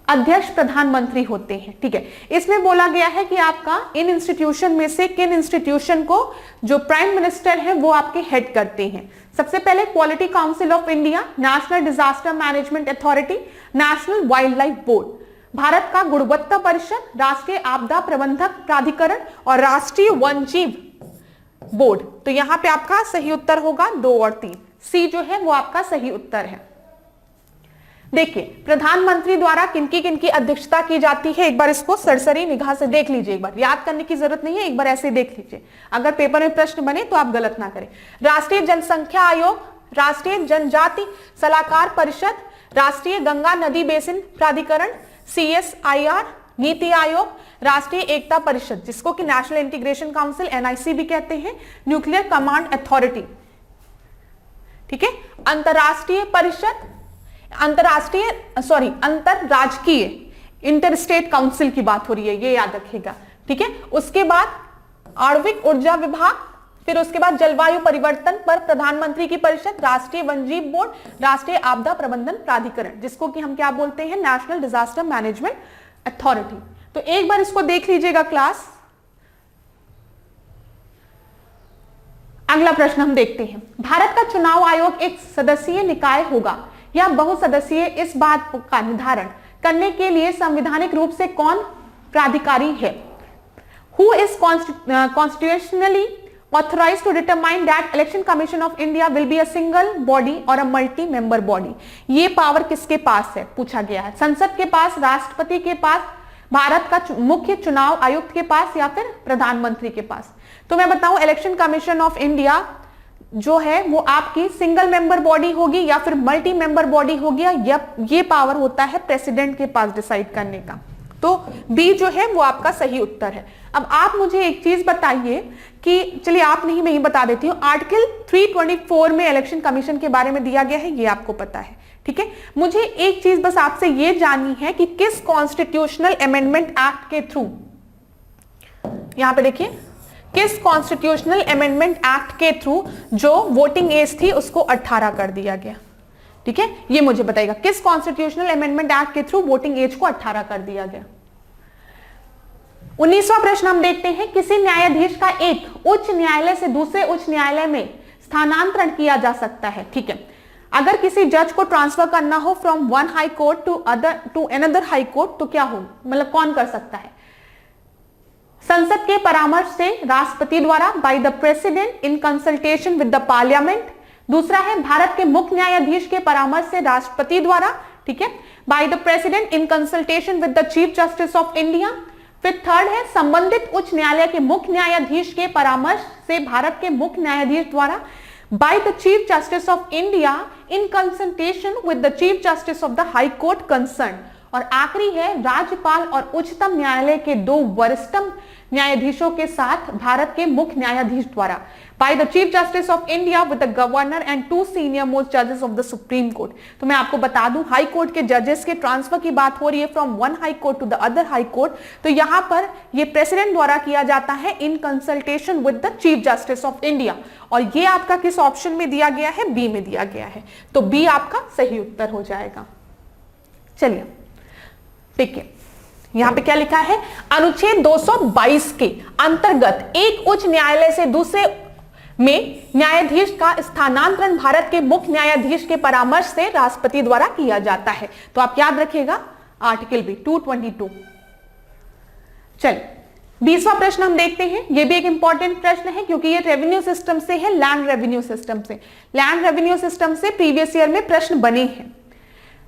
अध्यक्ष प्रधानमंत्री होते हैं? ठीक है, इसमें बोला गया है कि आपका इन इंस्टीट्यूशन में से किन इंस्टीट्यूशन को जो प्राइम मिनिस्टर है वो आपके हेड करते हैं। सबसे पहले quality council of India, national disaster management authority, national wild life board, Bharat का गुणवत्ता परिषद, राष्ट्रीय आपदा प्रबंधक प्राधिकरण और राष्ट्रीय वन्यजीव बोर्ड। तो यहां पे आपका सही उत्तर होगा 2 और 3। सी जो है वो आपका सही उत्तर है। देखिए प्रधानमंत्री द्वारा किनकी किनकी अध्यक्षता की जाती है, एक बार इसको सरसरी निगाह से देख लीजिए। एक बार याद करने की जरूरत नहीं है, एक बार ऐसे देख लीजिए, अगर पेपर में प्रश्न बने तो आप गलत ना करें। राष्ट्रीय जनसंख्या आयोग, राष्ट्रीय जनजाति सलाहकार परिषद, राष्ट्रीय गंगा नदी बेसिन प्राधिकरण, CSIR, नीति आयोग, राष्ट्रीय एकता परिषद जिसको कि नेशनल इंटीग्रेशन काउंसिल NIC भी कहते हैं, न्यूक्लियर कमांड अथॉरिटी, ठीक है, अंतरराष्ट्रीय परिषद, अंतरराजकीय इंटरस्टेट काउंसिल की बात हो रही है, ये याद रखिएगा। ठीक है, उसके बाद आणविक ऊर्जा विभाग, फिर उसके बाद जलवायु परिवर्तन पर प्रधानमंत्री की परिषद, राष्ट्रीय वन्यजीव बोर्ड, राष्ट्रीय आपदा प्रबंधन प्राधिकरण जिसको कि हम क्या बोलते हैं, नेशनल डिजास्टर मैनेजमेंट अथॉरिटी। तो एक बार इसको देख लीजिएगा क्लास। अगला प्रश्न हम देखते हैं। भारत का चुनाव आयोग एक सदस्यीय निकाय होगा या बहुसदस्यीय, इस बात का निर्धारण करने के लिए संवैधानिक रूप से कौन प्राधिकारी है? Who is constitutionally authorized to determine that Election Commission of India will be a single body or a multi-member body? ये पावर किसके पास है पूछा गया है। संसद के पास, राष्ट्रपति के पास, भारत का मुख्य चुनाव आयुक्त के पास या फिर प्रधानमंत्री के पास? तो मैं बताऊं इलेक्शन कमीशन ऑफ इंडिया जो है वो आपकी सिंगल मेंबर बॉडी होगी या फिर मल्टी मेंबर बॉडी होगी, या ये पावर होता है प्रेसिडेंट के पास डिसाइड करने का। तो बी जो है वो आपका सही उत्तर है। अब आप मुझे एक चीज बताइए कि चलिए आप नहीं, मैं ही बता देती हूँ। आर्टिकल 324 में इलेक्शन कमीशन के बारे में दिया गया है, ये आपको पता है, ठीक है। मुझे एक चीज बस आपसे ये जाननी है कि किस कॉन्स्टिट्यूशनल अमेंडमेंट एक्ट के थ्रू, यहां पे देखिए, किस कॉन्स्टिट्यूशनल अमेंडमेंट एक्ट के थ्रू जो वोटिंग एज थी उसको 18 कर दिया गया? ठीक है, ये मुझे बताइएगा, किस कॉन्स्टिट्यूशनल अमेंडमेंट एक्ट के थ्रू वोटिंग एज को 18 कर दिया गया? 19वां प्रश्न हम देखते हैं, किसी न्यायाधीश का एक उच्च न्यायालय से दूसरे उच्च न्यायालय में स्थानांतरण किया जा सकता है। ठीक है, अगर किसी जज को ट्रांसफर करना हो from one high court to another high court तो क्या हो, मतलब कौन कर सकता है? संसद के परामर्श से, राष्ट्रपति द्वारा, by the president in consultation with the parliament. दूसरा है भारत के मुख्य न्यायाधीश के परामर्श से राष्ट्रपति द्वारा, ठीक है, by the president in consultation with the chief justice of India. फिर थर्ड है संबंधित उच्च न्यायालय के मुख्य न्यायाधीश के परामर्श से भारत के मुख्य न्यायाधीश द्वारा, by the chief justice of India in consultation with the chief justice of the high court concern. और आखिरी है राज्यपाल और उच्चतम न्यायालय के दो वरिष्ठतम न्यायाधीशों के साथ भारत के मुख्य न्यायाधीश द्वारा, by the chief justice of India with the governor and two senior most जजेस ऑफ द सुप्रीम कोर्ट। तो मैं आपको बता दूं, हाई कोर्ट के जजेस के ट्रांसफर की बात हो रही है from one high court to the other high court, तो यहां पर ये प्रेसिडेंट द्वारा किया जाता है in consultation with the chief justice of India. और ये आपका किस ऑप्शन में दिया गया है? बी में दिया गया है, तो बी आपका सही उत्तर हो जाएगा। चलिए ठीक है, यहां पे क्या लिखा है? अनुच्छेद 222 के अंतर्गत एक उच्च न्यायालय से दूसरे में न्यायाधीश का स्थानांतरण भारत के मुख्य न्यायाधीश के परामर्श से राष्ट्रपति द्वारा किया जाता है। तो आप याद रखिएगा आर्टिकल बी 222। चलिए 20वां प्रश्न हम देखते हैं। यह भी एक इंपॉर्टेंट प्रश्न है क्योंकि ये रेवेन्यू सिस्टम से है, लैंड रेवेन्यू सिस्टम से। लैंड रेवेन्यू सिस्टम से प्रीवियस ईयर में प्रश्न बने हैं।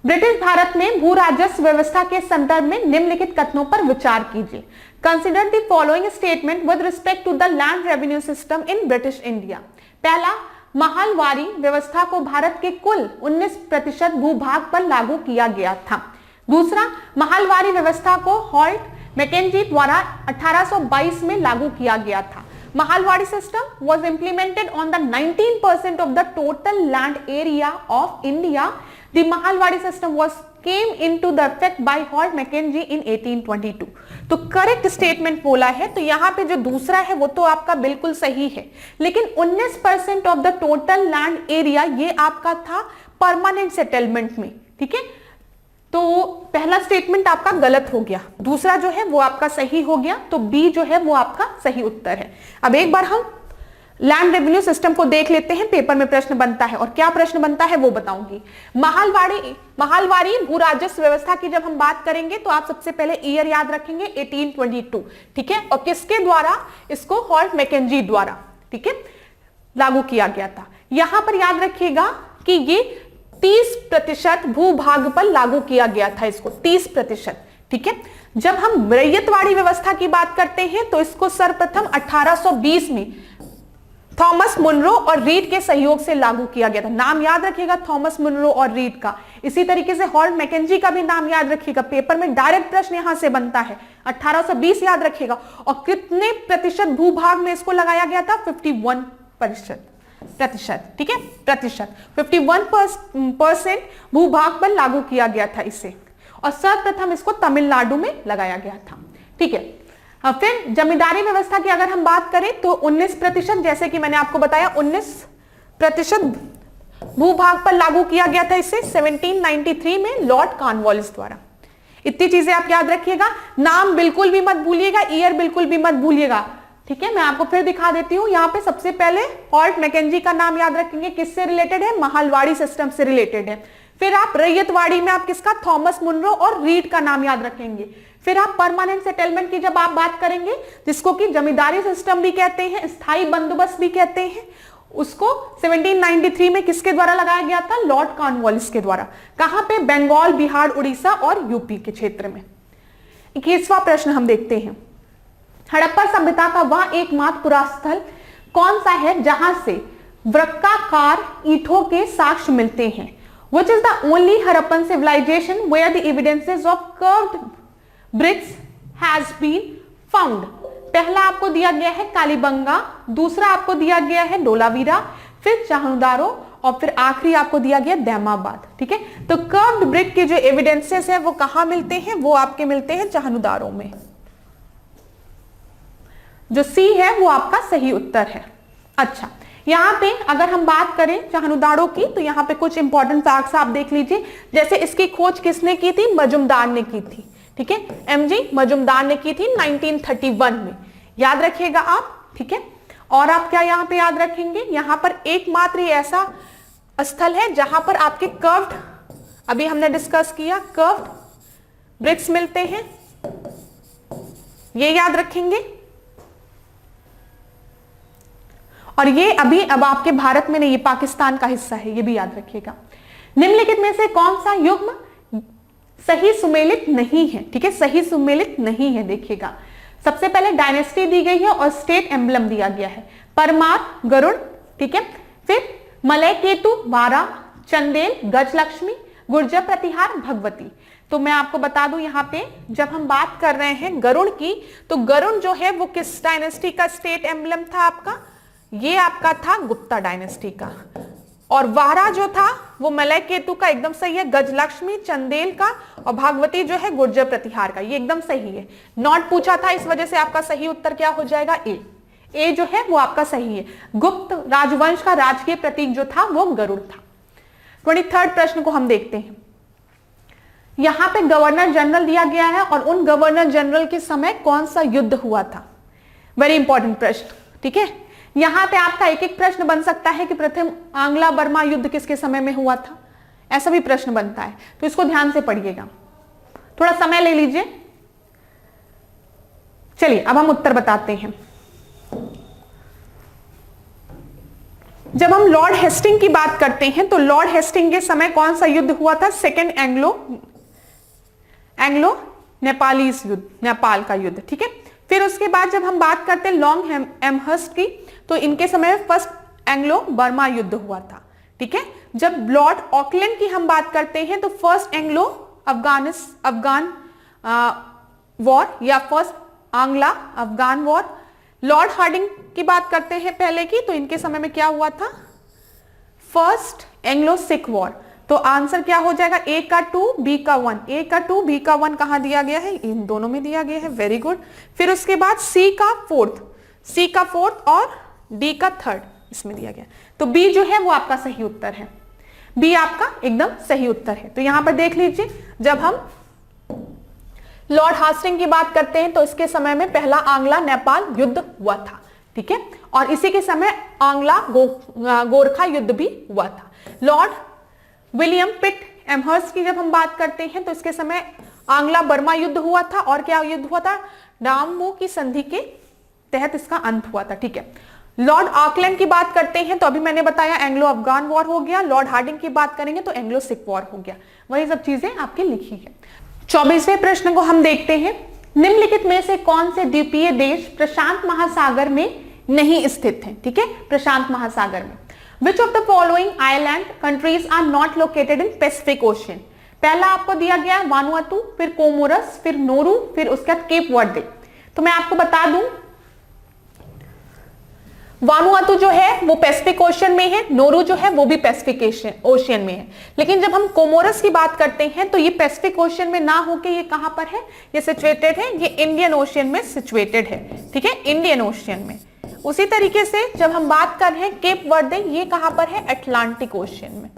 ब्रिटिश भारत में भू राजस्व व्यवस्था के संदर्भ में निम्नलिखित कथनों पर विचार कीजिए। Consider the following statement with respect to the land revenue system in British India. पहला, महलवारी व्यवस्था को भारत के कुल 19% भूभाग पर लागू किया गया था। दूसरा, महलवारी व्यवस्था को हॉल्ट मैकेंजी द्वारा 1822 में लागू किया गया था। Mahalwadi system was implemented on the 19% of the total land area of India. The Mahalwadi system was came into the effect by Holt Mackenzie in 1822. तो करेक्ट स्टेटमेंट बोला है, तो यहाँ पे जो दूसरा है वो तो आपका बिल्कुल सही है, लेकिन 19% of the total land area ये आपका था परमानेंट सेटलमेंट में। ठीक है, तो पहला स्टेटमेंट आपका गलत हो गया, दूसरा जो है वो आपका सही हो गया, तो बी जो है वो आपका सही उत्तर है। अब एक बार हम लैंड रेवेन्यू सिस्टम को देख लेते हैं, पेपर में प्रश्न बनता है और क्या प्रश्न बनता है वो बताऊंगी। महलवारी भू राजस्व व्यवस्था की जब हम बात करेंगे तो आप सबसे पहले ईयर याद रखेंगे 1822। ठीक है, और किसके द्वारा? इसको हॉल्ट मैकेंजी द्वारा, ठीक है, लागू किया गया था। यहां पर याद रखिएगा कि ये 30% भूभाग पर लागू किया गया था, इसको 30%। ठीक है, जब हम रैयतवाड़ी व्यवस्था की बात करते हैं तो इसको सर्वप्रथम 1820 में थॉमस मुनरो और रीड के सहयोग से लागू किया गया था। नाम याद रखिएगा थॉमस मुनरो और रीड का। इसी तरीके से हॉल्ट मैकेंजी का भी नाम याद रखिएगा, पेपर में डायरेक्ट प्रश्न यहां से बनता है। 1820 याद रखिएगा। और कितने प्रतिशत भूभाग में इसको लगाया गया था? 51%। ठीक है, प्रतिशत 51% भूभाग पर लागू किया गया था इसे, और सर्वप्रथम इसको तमिलनाडु में लगाया गया था। ठीक है, फिर जमींदारी व्यवस्था की अगर हम बात करें तो 19%, जैसे कि मैंने आपको बताया 19% भूभाग पर लागू किया गया था इसे 1793 में लॉर्ड कॉर्नवालिस द्वारा। इतनी चीजें आप याद रखिएगा, नाम बिल्कुल भी मत भूलिएगा, ईयर बिल्कुल भी मत भूलिएगा। ठीक है, मैं आपको फिर दिखा देती हूं। यहां पे सबसे पहले हॉल्ट मैकेंजी का नाम याद रखेंगे, किससे रिलेटेड है? महलवाड़ी सिस्टम से रिलेटेड है। फिर आप रैयतवाड़ी में आप किसका? थॉमस मुनरो और रीड का नाम याद रखेंगे। फिर आप परमानेंट सेटलमेंट की जब आप बात करेंगे, जिसको कि जमींदारी सिस्टम भी कहते हैं, स्थायी बंदोबस्त भी कहते हैं, उसको 1793 में किसके द्वारा लगाया गया था? लॉर्ड कॉर्नवालिस के द्वारा। कहां पे? बंगाल, बिहार, उड़ीसा और यूपी के क्षेत्र में। 21वां प्रश्न हम देखते हैं। हड़प्पा सभ्यता का वह एकमात्र पुरास्थल कौन सा है जहां से वृत्ताकार ईंटों के साक्ष्य मिलते हैं? Which is the only Harappan civilization where the evidences of curved bricks has been found? पहला आपको दिया गया है कालीबंगा, दूसरा आपको दिया गया है डोलावीरा, फिर चाहनुदारो और फिर आखिरी आपको दिया गया दैमाबाद। ठीक है, तो कर्व्ड ब्रिक के जो एविडेंसेस है वो कहां मिलते हैं? वो आपके मिलते हैं चाहनुदारो में। जो सी है वो आपका सही उत्तर है। अच्छा, यहाँ पे अगर हम बात करें चाहनुदाड़ों की तो यहाँ पे कुछ इंपॉर्टेंट फैक्ट्स आप देख लीजिए। जैसे इसकी खोज किसने की थी? मजुमदार ने की थी। ठीक है, एमजी मजुमदार ने की थी 1931 में, याद रखिएगा आप। ठीक है, और आप क्या यहाँ पे याद रखेंगे, यहाँ पर एकमात्र ऐसा स्थल है जहां पर आपके कर्व्ड, अभी हमने डिस्कस किया, कर्व्ड ब्रिक्स मिलते हैं, ये याद रखेंगे। और ये अभी अब आपके भारत में नहीं, ये पाकिस्तान का हिस्सा है, ये भी याद रखिएगा। निम्नलिखित में से कौन सा युग्म सही सुमेलित नहीं है? ठीक है, सही सुमेलित नहीं है। देखिएगा, सबसे पहले डायनेस्टी दी गई है और स्टेट एम्बलम दिया गया है, परमार गरुड़। ठीक है, फिर मलय केतु, वारा, चंदेल, गजलक्ष्मी, गुर्जर प्रतिहार, भगवती। तो मैं आपको बता दूं यहाँ पे जब हम बात कर रहे हैं गरुड़ की, तो गरुड़ जो है वो किस डायनेस्टी का स्टेट एम्बलम था आपका? ये आपका था गुप्ता डायनेस्टी का। और वारा जो था वो मलय केतु का, एकदम सही है। गजलक्ष्मी चंदेल का, और भागवती जो है गुर्जर प्रतिहार का, ये एकदम सही है। नॉट पूछा था, इस वजह से आपका सही उत्तर क्या हो जाएगा? ए जो है वो आपका सही है। गुप्त राजवंश का राजकीय प्रतीक जो था वो गरुड़ था। 23rd प्रश्न को हम देखते हैं। यहां पे गवर्नर जनरल दिया गया है और उन गवर्नर जनरल के समय कौन सा युद्ध हुआ था? वेरी इंपॉर्टेंट प्रश्न। ठीक है, यहां पे आपका एक एक प्रश्न बन सकता है कि प्रथम आंग्ला बर्मा युद्ध किसके समय में हुआ था, ऐसा भी प्रश्न बनता है, तो इसको ध्यान से पढ़िएगा, थोड़ा समय ले लीजिए। चलिए अब हम उत्तर बताते हैं। जब हम लॉर्ड हेस्टिंग की बात करते हैं तो लॉर्ड हेस्टिंग के समय कौन सा युद्ध हुआ था? सेकेंड एंग्लो नेपालीज युद्ध, नेपाल का युद्ध। ठीक है, फिर उसके बाद जब हम बात करते हैं लॉन्ग एमहर्स्ट की, तो इनके समय फर्स्ट एंग्लो बर्मा युद्ध हुआ था। ठीक है, जब लॉर्ड ऑकलैंड की हम बात करते हैं तो फर्स्ट एंग्लो अफगान वॉर या फर्स्ट आंग्ला अफगान वॉर। लॉर्ड हार्डिंग की बात करते हैं पहले की, तो इनके समय में क्या हुआ था? First Anglo Sikh war. तो आंसर क्या हो जाएगा? ए का 2 बी का 1। ए का 2 बी का 1 कहां दिया गया है? इन दोनों में दिया गया है। Very good. फिर उसके बाद सी का फोर्थ और डी का 3rd इसमें दिया गया, तो बी जो है वो आपका सही उत्तर है। बी आपका एकदम सही उत्तर है। तो यहां पर देख लीजिए, जब हम लॉर्ड हास्टिंग की बात करते हैं तो इसके समय में पहला आंग्ला नेपाल युद्ध हुआ था। ठीक है, और इसी के समय आंग्ला गोरखा युद्ध भी हुआ था। लॉर्ड विलियम पिट एमहर्स्ट की जब हम बात करते हैं तो इसके समय आंग्ला बर्मा युद्ध हुआ था, और क्या युद्ध हुआ था? डामो की संधि के तहत इसका अंत हुआ था। ठीक है, लॉर्ड ऑकलैंड की बात करते हैं तो अभी मैंने बताया एंग्लो अफगान वॉर हो गया। लॉर्ड हार्डिंग की बात करेंगे तो एंग्लो सिख वॉर हो गया। वही सब चीजें आपकी लिखी है। 24वें प्रश्न को हम देखते हैं। निम्नलिखित में से कौन से द्वीपीय देश प्रशांत महासागर में नहीं स्थित हैं? ठीक है, प्रशांत महासागर में। Which of the following island countries are not located in Pacific Ocean? पहला आपको दिया गया वानुआतू, फिर कोमोरस, फिर नोरू, फिर उसके बाद केप वर्दे। तो मैं आपको बता दूं, वानुआतू जो है वो पैसिफिक ओशियन में है, नोरू जो है वो भी पैसिफिक ओशियन में है। लेकिन जब हम कोमोरस की बात करते हैं तो ये पैसिफिक ओशियन में ना होके ये कहां पर है? ये सिचुएटेड है, ये इंडियन ओशियन में सिचुएटेड है। ठीक है, इंडियन ओशियन में। उसी तरीके से जब हम बात कर रहे हैं केप वर्दे, ये कहां पर है? अटलांटिक ओशियन में,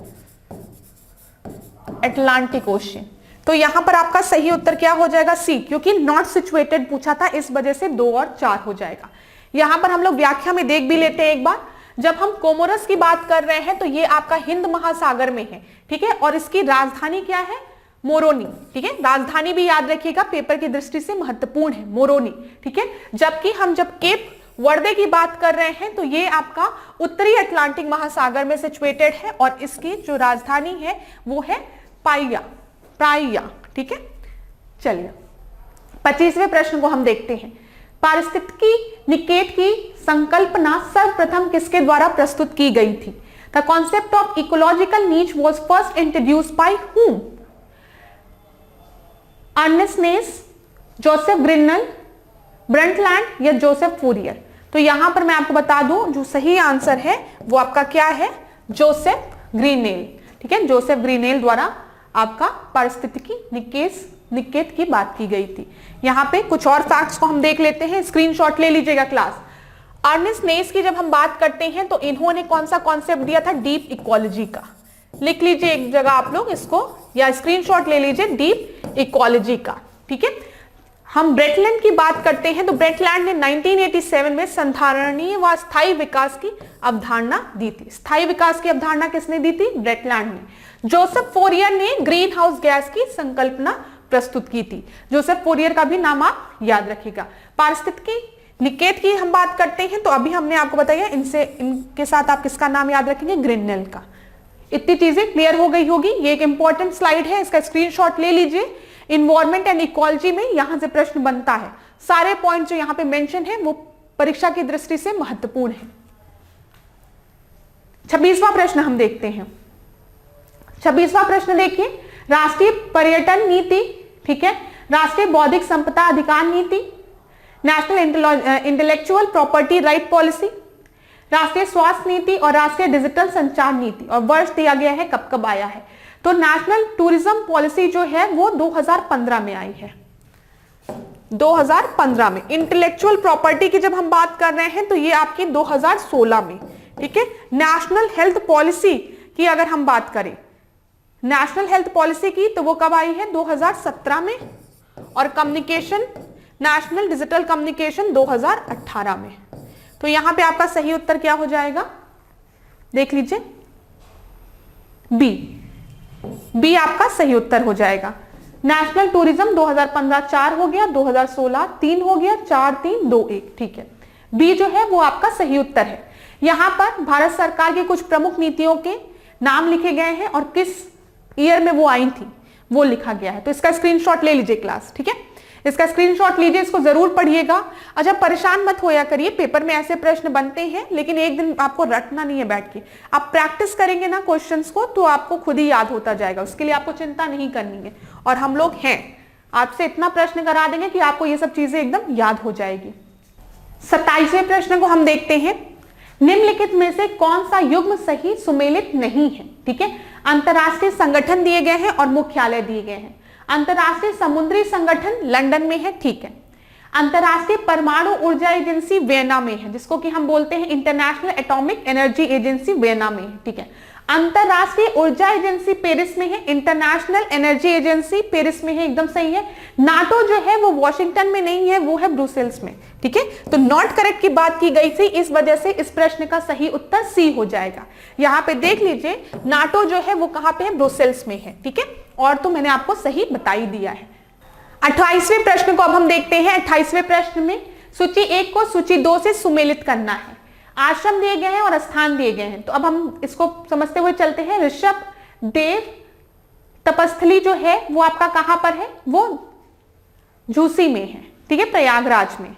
अटलांटिक ओशियन। तो यहां पर आपका सही उत्तर क्या हो जाएगा? सी, क्योंकि नॉट सिचुएटेड पूछा था, इस वजह से 2 और 4 हो जाएगा। यहां पर हम लोग व्याख्या में देख भी लेते हैं एक बार। जब हम कोमोरस की बात कर रहे हैं तो ये आपका हिंद महासागर में है। ठीक है, और इसकी राजधानी क्या है? मोरोनी। ठीक है, राजधानी भी याद रखिएगा, पेपर की दृष्टि से महत्वपूर्ण है, मोरोनी। ठीक है, जबकि हम जब केप वर्दे की बात कर रहे हैं तो ये आपका उत्तरी अटलांटिक महासागर में सिचुएटेड है, और इसकी जो राजधानी है वो है प्राइया। ठीक है, चलिए 25वें प्रश्न को हम देखते हैं। पारिस्थितिकी निकेत की संकल्पना सर्वप्रथम किसके द्वारा प्रस्तुत की गई थी? The concept of ecological niche was first introduced by whom? Ernest Ness, Joseph Grinnell, Brundtland या जोसेफ फूरियर? तो यहां पर मैं आपको बता दूं, जो सही आंसर है वो आपका क्या है? जोसेफ ग्रीनेल। ठीक है, जोसेफ ग्रीनेल द्वारा आपका पारिस्थितिकी निकेत निकेत की बात की गई थी। यहाँ पे कुछ और फैक्ट्स को हम देख लेते हैं, स्क्रीनशॉट ले लीजिएगा क्लास। अर्नेस्ट नेस की जब हम बात करते हैं तो इन्होंने कौन सा कॉन्सेप्ट दिया था, डीप इकोलॉजी का। लिख लीजिए एक जगह आप लोग इसको, या स्क्रीनशॉट ले लीजिए, डीप इकोलॉजी का। ठीक है, हम ब्रेटलैंड की बात करते हैं तो ब्रेटलैंड ने 1987 में संधारणीय व स्थायी विकास की अवधारणा दी थी। स्थायी विकास की अवधारणा किसने दी थी, ब्रेटलैंड ने। जोसेफ फोरियर ने ग्रीन हाउस गैस की संकल्पना प्रस्तुत की थी। जोसेफ फोरियर का भी नाम आप याद रखिएगा। पारिस्थितिकी निकेत की हम बात करते हैं तो अभी हमने आपको बताया, इनके साथ आप किसका नाम याद रखेंगे, ग्रिन्नेल का। इतनी चीजें क्लियर हो गई होगी। ये एक इंपॉर्टेंट स्लाइड है, इसका स्क्रीनशॉट ले लीजिए। इन्वायरमेंट एंड इकोलॉजी में यहां से प्रश्न बनता है। सारे पॉइंट जो यहां पे मेंशन है वो परीक्षा की दृष्टि से महत्वपूर्ण है। 26वां प्रश्न हम देखते हैं। 26वां प्रश्न देखिए, राष्ट्रीय पर्यटन नीति, ठीक है, राष्ट्रीय बौद्धिक संपदा अधिकार नीति, national intellectual property right policy, राष्ट्रीय स्वास्थ्य नीति और राष्ट्रीय डिजिटल संचार नीति। और वर्ष दिया गया है कब कब आया है, तो नेशनल टूरिज्म पॉलिसी जो है वो 2015 में आई है। 2015 में। इंटेलेक्चुअल प्रॉपर्टी की जब हम बात कर रहे हैं तो ये आपकी 2016 में। ठीक है, नेशनल हेल्थ पॉलिसी की अगर हम बात करें, नेशनल हेल्थ पॉलिसी की, तो वो कब आई है, 2017 में। और कम्युनिकेशन, नेशनल डिजिटल कम्युनिकेशन 2018 में। तो यहां पे आपका सही उत्तर क्या हो जाएगा, देख लीजिए, बी आपका सही उत्तर हो जाएगा। नेशनल टूरिज्म 2015 4 हो गया, 2016 3 हो गया, 4 3 2 1। ठीक है, बी जो है वो आपका सही उत्तर है। यहां पर भारत सरकार की कुछ प्रमुख नीतियों के नाम लिखे गए हैं और किस ईयर में वो आई थी वो लिखा गया है। तो इसका स्क्रीनशॉट ले लीजिए क्लास। ठीक है, इसका स्क्रीनशॉट लीजिए, इसको जरूर पढ़िएगा। अच्छा, परेशान मत होया करिए, पेपर में ऐसे प्रश्न बनते हैं, लेकिन एक दिन आपको रटना नहीं है बैठ के। आप प्रैक्टिस करेंगे ना क्वेश्चंस को तो आपको खुद ही याद होता जाएगा, उसके लिए आपको चिंता नहीं करनी है। और हम लोग हैं, आपसे इतना प्रश्न करा देंगे कि आपको ये सब चीजें एकदम याद हो जाएगी। 27वें प्रश्न को हम देखते हैं। निम्नलिखित में से कौन सा युग्म सही सुमेलित नहीं है। ठीक है, अंतरराष्ट्रीय संगठन दिए गए हैं और मुख्यालय दिए गए हैं। अंतरराष्ट्रीय समुद्री संगठन लंदन में है, ठीक है। अंतरराष्ट्रीय परमाणु ऊर्जा एजेंसी वियना में है, जिसको कि हम बोलते हैं international atomic energy agency, Vienna में है, ठीक है। अंतरराष्ट्रीय ऊर्जा एजेंसी पेरिस में है, इंटरनेशनल एनर्जी एजेंसी पेरिस में है, एकदम सही है। नाटो जो है वो वॉशिंगटन में नहीं है, वो है ब्रुसेल्स में, ठीक है। तो नॉट करेक्ट की बात की गई थी, इस वजह से इस प्रश्न का सही उत्तर सी हो जाएगा। यहां पे देख लीजिए, नाटो जो है वो कहां पे है, ब्रुसेल्स में है, ठीक है। और तो मैंने आपको सही बता ही दिया है। 28वें प्रश्न को अब हम देखते हैं। 28वें प्रश्न में सूची 1 को सूची 2 से सुमेलित करना है। आश्रम दिए गए हैं और स्थान दिए गए हैं, तो अब हम इसको समझते हुए चलते हैं। ऋषभ देव तपस्थली जो है वो आपका कहां पर है, वो झूसी में है, ठीक है, प्रयागराज में।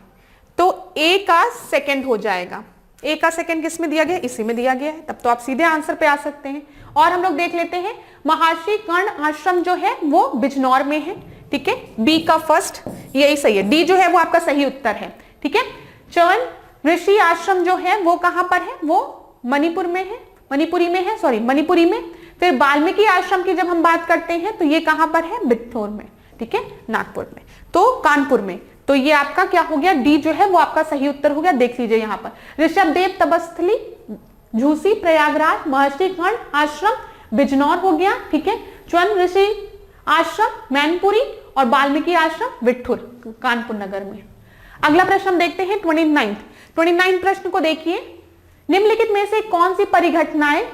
तो ए का सेकंड हो जाएगा। ए का सेकंड किस में दिया गया, इसी में दिया गया है, तब तो आप सीधे आंसर पे आ सकते हैं। और हम लोग देख लेते हैं, महर्षि कर्ण आश्रम जो है वो बिजनौर में है, ठीक है। बी का फर्स्ट यही सही है, डी जो है वो आपका सही उत्तर है, ठीक है। चवन ऋषि आश्रम जो है वो कहां पर है, वो मणिपुर में है, मणिपुरी में। फिर वाल्मीकि आश्रम की जब हम बात करते हैं तो ये कहां पर है, बिठौर में, ठीक है, नागपुर में, तो कानपुर में। तो ये आपका क्या हो गया, डी जो है वो आपका सही उत्तर हो गया। देख लीजिए यहाँ पर ऋषभ देव तपस्थली झूसी प्रयागराज, महर्षि कर्ण आश्रम बिजनौर हो गया, ठीक है। चवन ऋषि आश्रम मैनपुरी और वाल्मीकि आश्रम विठुर कानपुर नगर में। अगला प्रश्न हम देखते हैं 29 प्रश्न को देखिए। निम्नलिखित में से कौन सी परिघटनाएं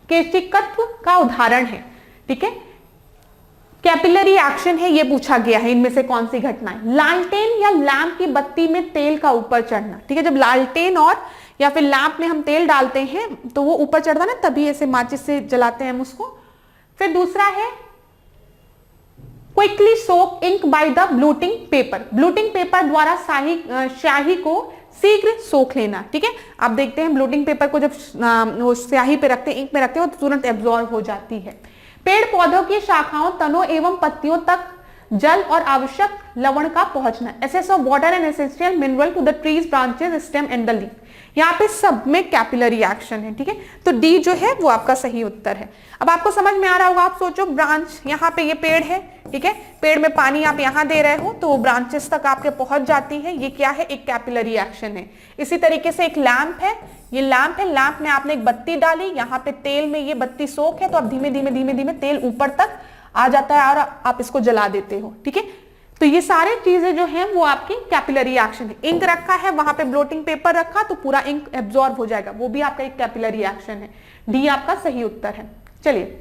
केशिकत्व का उदाहरण है, ठीक है। कैपिलरी एक्शन है, ये पूछा गया है, इनमें से कौन सी घटनाएं। लालटेन या लैंप की बत्ती में तेल का ऊपर चढ़ना, ठीक है। जब लालटेन और या फिर लैंप में हम तेल डालते हैं तो वो ऊपर चढ़ता ना, तभी ऐसे माचिस से जलाते हैं हम उसको। फिर दूसरा है quickly soak ink by the blotting paper, blotting paper द्वारा स्याही को शीघ्र सोख लेना, ठीक है। आप देखते हैं ब्लूटिंग पेपर को जब वो स्याही पे रखते हैं, इंक पे रखते हैं, तो तुरंत एब्जॉर्ब हो जाती है। पेड़ पौधों की शाखाओं, तनों एवं पत्तियों तक जल और आवश्यक लवण का पहुंचना, access of water and essential mineral to the trees branches stem and the leaf. यहाँ पे सब में कैपिलरी एक्शन है, ठीक है। तो डी जो है वो आपका सही उत्तर है। अब आपको समझ में आ रहा होगा, आप सोचो ब्रांच, यहाँ पे ये पेड़ है, ठीक है, पेड़ में पानी आप यहाँ दे रहे हो तो वो ब्रांचेस तक आपके पहुंच जाती है, ये क्या है, एक कैपिलरी एक्शन है। इसी तरीके से एक लैंप है, ये लैंप है, लैंप में आपने एक बत्ती डाली, यहाँ पे तेल में ये बत्ती सोख है, तो अब धीमे धीमे धीमे धीमे तेल ऊपर तक आ जाता है और आप इसको जला देते हो, ठीक है। तो ये सारे चीजें जो हैं वो आपकी कैपिलरी एक्शन है। इंक रखा है, वहां पे ब्लोटिंग पेपर रखा तो पूरा इंक एब्जॉर्ब हो जाएगा, वो भी आपका एक कैपिलरी एक्शन है। डी आपका सही उत्तर है। चलिए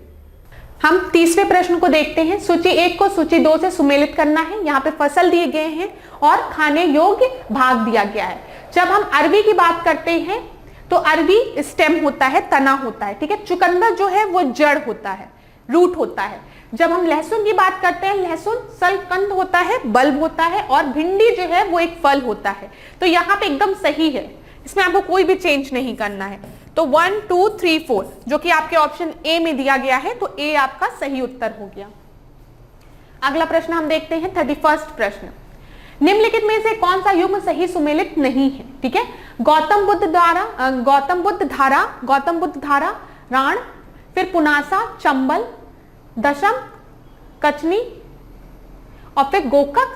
हम तीसरे प्रश्न को देखते हैं। सूची 1 को सूची 2 से सुमेलित करना है। यहाँ पे फसल दिए गए हैं और खाने योग्य भाग दिया गया है। जब हम अरबी की बात करते हैं तो अरबी स्टेम होता है, तना होता है, ठीक है। चुकंदर जो है वो जड़ होता है, रूट होता है। जब हम लहसुन की बात करते हैं, लहसुन सलकंद होता है, बल्ब होता है, और भिंडी जो है वो एक फल होता है। तो यहाँ पे एकदम सही है, इसमें आपको कोई भी चेंज नहीं करना है। तो 1 2 3 4 जो कि आपके ऑप्शन ए में दिया गया है, तो ए आपका सही उत्तर हो गया। अगला प्रश्न हम देखते हैं, 31वां प्रश्न। निम्नलिखित में से कौन सा युग्म सही सुमेलित नहीं है, ठीक है। गौतम बुद्ध धारा, राण, फिर पुनासा, चंबल, दशम, कचनी और फिर गोकक,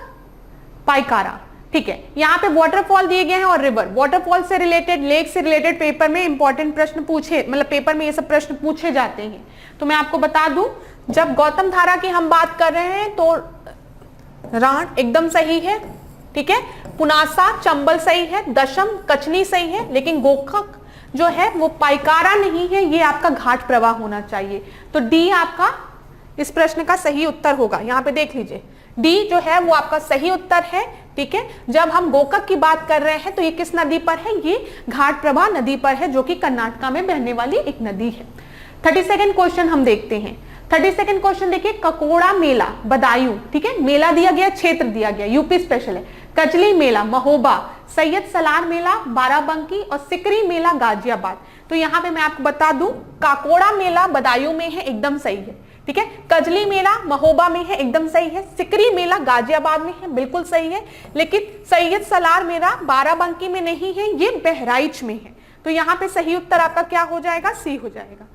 पाइकारा, ठीक है। यहाँ पे वाटरफॉल दिए गए हैं और रिवर। वाटरफॉल से रिलेटेड, लेक से रिलेटेड पेपर में इंपॉर्टेंट प्रश्न पूछे, मतलब पेपर में ये सब प्रश्न पूछे जाते हैं। तो मैं आपको बता दूं, जब गौतम धारा की हम बात कर रहे हैं तो राण एकदम सही है, ठीक है। पुनासा, चंबल सही है, दशम, कचनी सही है, लेकिन गोकक जो है वो पाइकारा नहीं है, ये आपका घाट प्रवाह होना चाहिए। तो डी आपका इस प्रश्न का सही उत्तर होगा। यहाँ पे देख लीजिए, डी जो है वो आपका सही उत्तर है, ठीक है। जब हम गोकक की बात कर रहे हैं तो ये किस नदी पर है, ये घाट प्रवाह नदी पर है, जो कि कर्नाटका में बहने वाली एक नदी है। 32वां क्वेश्चन हम देखते हैं। 32वां क्वेश्चन देखिए, ककोड़ा मेला बदायूं, ठीक है, मेला दिया गया, क्षेत्र दिया गया, यूपी स्पेशल है। कजली मेला महोबा, सैयद सलार मेला बाराबंकी और सिकरी मेला गाजियाबाद। तो यहाँ पे मैं आपको बता दूं, काकोड़ा मेला बदायूं में है, एकदम सही है, ठीक है। कजली मेला महोबा में है, एकदम सही है। सिकरी मेला गाजियाबाद में है, बिल्कुल सही है। लेकिन सैयद सलार मेला बाराबंकी में नहीं है, ये बहराइच में है। तो यहाँ पे सही उत्तर आपका क्या हो जाएगा, सी हो जाएगा।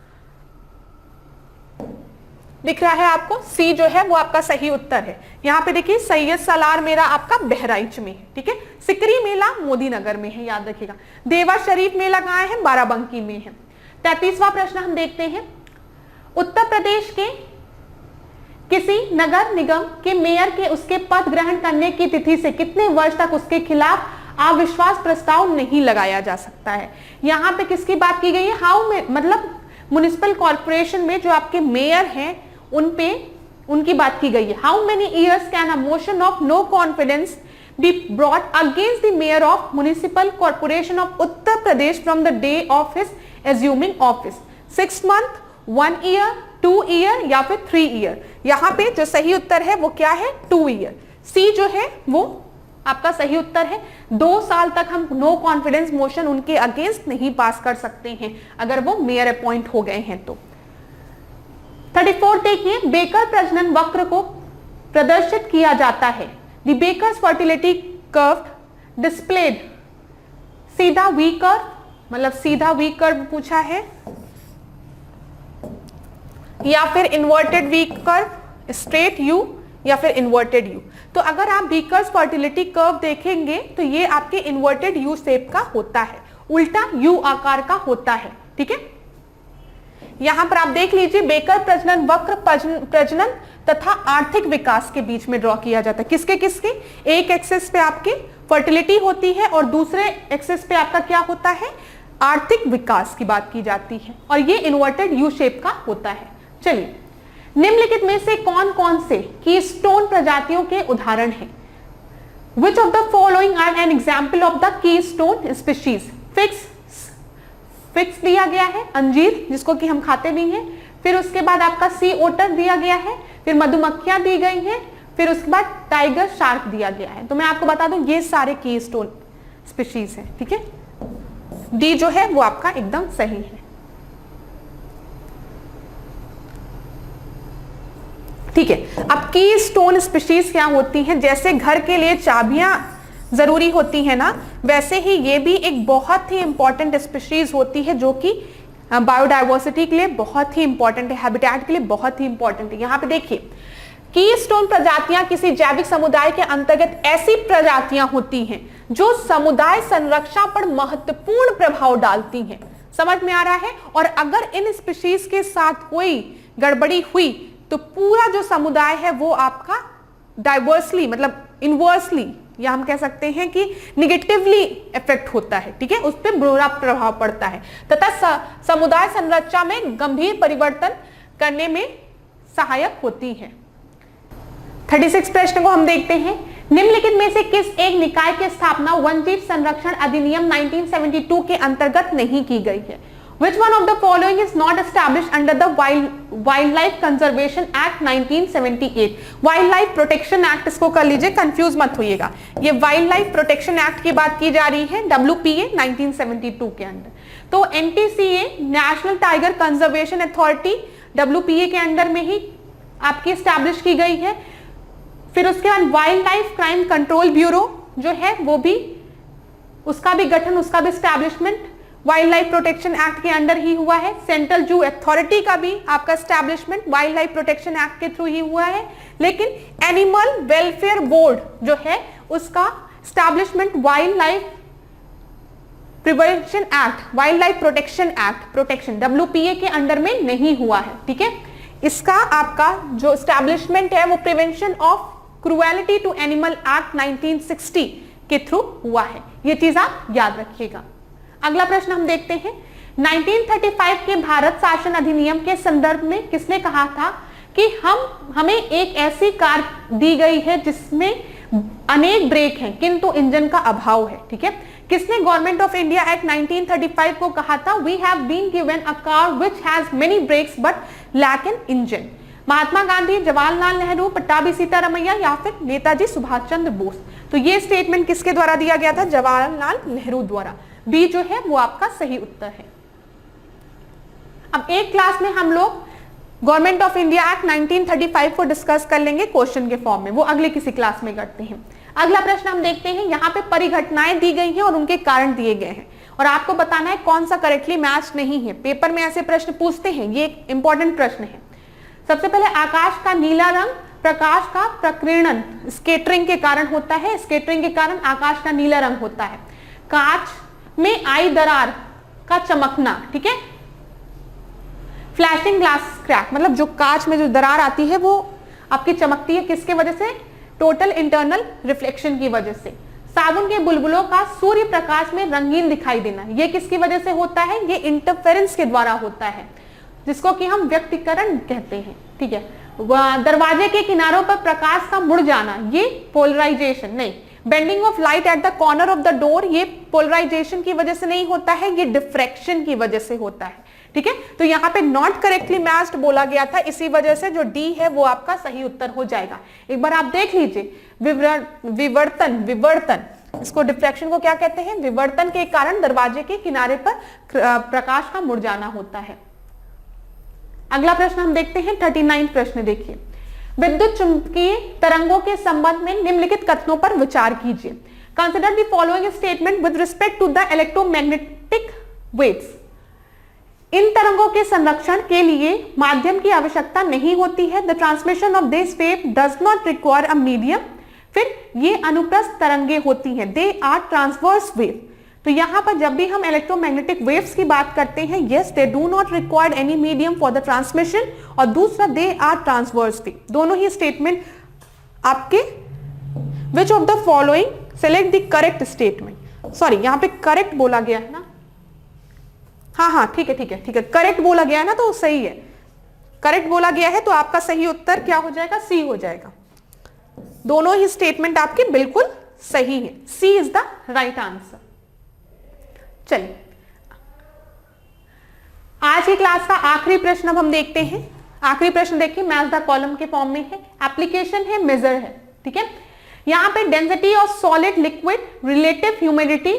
दिख रहा है आपको, सी जो है वो आपका सही उत्तर है। यहाँ पे देखिए, सैयद सलार मेला आपका बहराइच में है, ठीक है। सिकरी मेला मोदी नगर में है, याद रखिएगा। देवा शरीफ मेला कहाँ है, बाराबंकी में है। 33वां प्रश्न हम देखते हैं। उत्तर प्रदेश के किसी नगर निगम के मेयर के उसके पद ग्रहण करने की तिथि से कितने वर्ष तक उसके खिलाफ अविश्वास प्रस्ताव नहीं लगाया जा सकता है। यहाँ पे किसकी बात की गई है, हाउ में, मतलब म्युनिसिपल कॉर्पोरेशन में जो आपके मेयर हैं उन पे उनकी बात की गई है। How many years can a motion of no confidence be brought against the mayor of municipal corporation of Uttar Pradesh from the day of his assuming office. 6 month, 1 year, 2 year या फिर 3 ईयर। यहाँ पे जो सही उत्तर है वो क्या है, 2 ईयर। सी जो है वो आपका सही उत्तर है। 2 साल तक हम नो कॉन्फिडेंस मोशन उनके अगेंस्ट नहीं पास कर सकते हैं अगर वो मेयर अपॉइंट हो गए हैं तो। 34 देखिए, बेकर प्रजनन वक्र को प्रदर्शित किया जाता है। The baker's fertility curve displayed सीधा वी कर्व, मतलब सीधा वी कर्व पूछा है, या फिर inverted V curve, straight U या फिर इन्वर्टेड यू। तो अगर आप बेकर्स फर्टिलिटी कर्व देखेंगे तो ये आपके इन्वर्टेड यू शेप का होता है, उल्टा यू आकार का होता है, ठीक है। यहां पर आप देख लीजिए, बेकर प्रजनन वक्र प्रजनन तथा आर्थिक विकास के बीच में ड्रॉ किया जाता है। किसके किसके, एक एक्सिस पे आपके फर्टिलिटी होती है और दूसरे एक्सिस पे आपका क्या होता है, आर्थिक विकास की बात की जाती है, और ये इन्वर्टेड यू शेप का होता है। चलिए, निम्नलिखित में से कौन कौन से कीस्टोन प्रजातियों के उदाहरण हैं। Which of the following are an example of the keystone species? Fix दिया गया है, अंजीर जिसको कि हम खाते भी हैं, फिर उसके बाद आपका सी ओटर दिया गया है, फिर मधुमक्खियां दी गई हैं, फिर उसके बाद टाइगर शार्क दिया गया है। तो मैं आपको बता दूं ये सारे कीस्टोन स्पीशीज हैं, ठीक है। डी जो है वो आपका एकदम सही है, ठीक है। अब कीस्टोन स्पीशीज क्या होती हैं, जैसे घर के लिए चाबियां जरूरी होती है ना, वैसे ही ये भी एक बहुत ही इंपॉर्टेंट स्पीशीज होती है, जो कि बायोडाइवर्सिटी के लिए बहुत ही इंपॉर्टेंट है, हैबिटेट के लिए बहुत ही इंपॉर्टेंट है। यहाँ पे देखिए, कीस्टोन प्रजातियां किसी जैविक समुदाय के अंतर्गत ऐसी प्रजातियां होती हैं जो समुदाय संरक्षण पर महत्वपूर्ण प्रभाव डालती हैं। समझ में आ रहा है? और अगर इन स्पीशीज के साथ कोई गड़बड़ी हुई तो पूरा जो समुदाय है वो आपका डाइवर्सली, मतलब इनवर्सली, या हम कह सकते हैं कि निगेटिवली इफेक्ट होता है। ठीक है, उस पर बुरा प्रभाव पड़ता है तथा समुदाय संरचना में गंभीर परिवर्तन करने में सहायक होती है। 36 प्रश्न को हम देखते हैं। निम्नलिखित में से किस एक निकाय की स्थापना वन्यजीव संरक्षण अधिनियम 1972 के अंतर्गत नहीं की गई है? Which one of the following is not established under the Wildlife Conservation Act 1978? Wildlife Protection Act इसको कर लीजिए, कंफ्यूज मत होइएगा। ये वाइल्ड प्रोटेक्शन एक्ट की बात की जा रही है WPA 1972 के अंदर। तो NTCA national tiger conservation authority WPA के अंडर में ही आपकी स्टैब्लिश की गई है। फिर उसके बाद wild life crime control bureau जो है वो भी, उसका भी गठन, उसका भी establishment wild life protection act के अंडर ही हुआ है। सेंट्रल जू अथॉरिटी का भी आपका establishment wild life protection act के थ्रू ही हुआ है। लेकिन एनिमल वेलफेयर बोर्ड जो है उसका establishment wild life prevention act, wild life protection act, protection WPA के अंडर में नहीं हुआ है। ठीक है, इसका आपका जो स्टैब्लिशमेंट है वो prevention of cruelty to animal act 1960 के थ्रू हुआ है। ये चीज आप याद रखिएगा। अगला प्रश्न हम देखते हैं। 1935 के भारत शासन अधिनियम के संदर्भ में किसने कहा था कि हमें एक ऐसी कार दी गई है जिसमें अनेक ब्रेक हैं किंतु इंजन का अभाव है? ठीक है, किसने गवर्नमेंट ऑफ इंडिया एक्ट 1935 को कहा था we have been given a car which has many brakes but lack an engine? Mahatma Gandhi, Jawaharlal Nehru, Pattabhi Sitaramayya या फिर नेताजी सुभाष चंद्र बोस? तो ये स्टेटमेंट किसके द्वारा दिया गया था? जवाहरलाल नेहरू द्वारा। बी जो है वो आपका सही उत्तर है। अब एक क्लास में हम लोग गवर्नमेंट ऑफ इंडिया एक्ट 1935 को डिस्कस कर लेंगे क्वेश्चन के फॉर्म में, वो अगले किसी क्लास में करते हैं। अगला प्रश्न हम देखते हैं। यहाँ पे परिघटनाएं दी गई हैं और उनके कारण दिए गए हैं और आपको बताना है कौन सा करेक्टली मैच नहीं है। पेपर में ऐसे प्रश्न पूछते हैं, ये एक इंपॉर्टेंट प्रश्न है। सबसे पहले, आकाश का नीला रंग प्रकाश का प्रकीर्णन स्केटरिंग के कारण होता है। स्केटरिंग के कारण आकाश का नीला रंग होता है। कांच में आई दरार का चमकना, ठीक है, फ्लैशिंग ग्लास क्रैक, मतलब जो कांच में जो दरार आती है वो आपकी चमकती है, किसके वजह से? टोटल इंटरनल रिफ्लेक्शन की वजह से। साबुन के बुलबुलों का सूर्य प्रकाश में रंगीन दिखाई देना, ये किसकी वजह से होता है? ये इंटरफेरेंस के द्वारा होता है, जिसको कि हम व्यक्तिकरण कहते हैं। ठीक है, दरवाजे के किनारों पर प्रकाश का मुड़ जाना, ये पोलराइजेशन नहीं। Bending of light at the corner of the door, ये पोलराइजेशन की वजह से नहीं होता है, ये डिफ्रैक्शन की वजह से होता है। ठीक है, तो यहाँ पे नॉट करेक्टली मैच्ड बोला गया था, इसी वजह से जो डी है वो आपका सही उत्तर हो जाएगा। एक बार आप देख लीजिए, विवर्तन, इसको डिफ्रैक्शन को क्या कहते हैं? विवर्तन के कारण दरवाजे के किनारे पर प्रकाश का मुड़ जाना होता है। अगला प्रश्न हम देखते हैं। 39 प्रश्न देखिए। विद्युत चुंबकीय तरंगों के संबंध में निम्नलिखित कथनों पर विचार कीजिए। Consider the following statement with respect to the electromagnetic waves. इन तरंगों के संरक्षण के लिए माध्यम की आवश्यकता नहीं होती है। The transmission of this wave does not require a medium. फिर ये अनुप्रस्थ तरंगे होती हैं, दे आर ट्रांसवर्स वेव। तो यहां पर जब भी हम इलेक्ट्रोमैग्नेटिक वेव्स की बात करते हैं, yes they do not require any medium for the transmission, और दूसरा दे आर ट्रांसवर्स वेव। दोनों ही स्टेटमेंट आपके विच of the following select the correct statement. Sorry, यहां पे करेक्ट बोला गया है ना, हाँ ठीक है, करेक्ट बोला गया है ना, तो सही है। करेक्ट बोला गया है तो आपका सही उत्तर क्या हो जाएगा? सी हो जाएगा। दोनों ही स्टेटमेंट आपके बिल्कुल सही है, सी इज द राइट आंसर। चलिए, आज की क्लास का आखिरी प्रश्न अब हम देखते हैं। आखिरी प्रश्न देखिए, मैच द कॉलम के फॉर्म में है, एप्लीकेशन है, मेजर है। ठीक है, यहां पे density of solid liquid, relative humidity,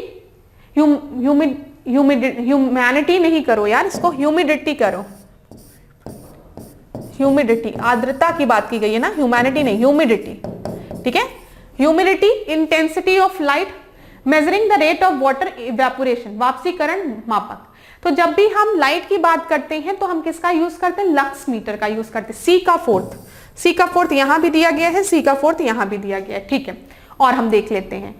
humanity नहीं करो यार, इसको ह्यूमिडिटी करो। ह्यूमिडिटी, आर्द्रता की बात की गई है ना, ह्यूमैनिटी नहीं, ह्यूमिडिटी। ठीक है, humidity, intensity of light, measuring the rate of water evaporation, वाष्पीकरण मापक। तो जब भी हम लाइट की बात करते हैं तो हम किसका यूज करते हैं, लक्स मीटर का यूज करते हैं। सी का फोर्थ यहां भी दिया गया है, सी का फोर्थ यहां भी दिया गया है, ठीक है। और हम देख लेते हैं,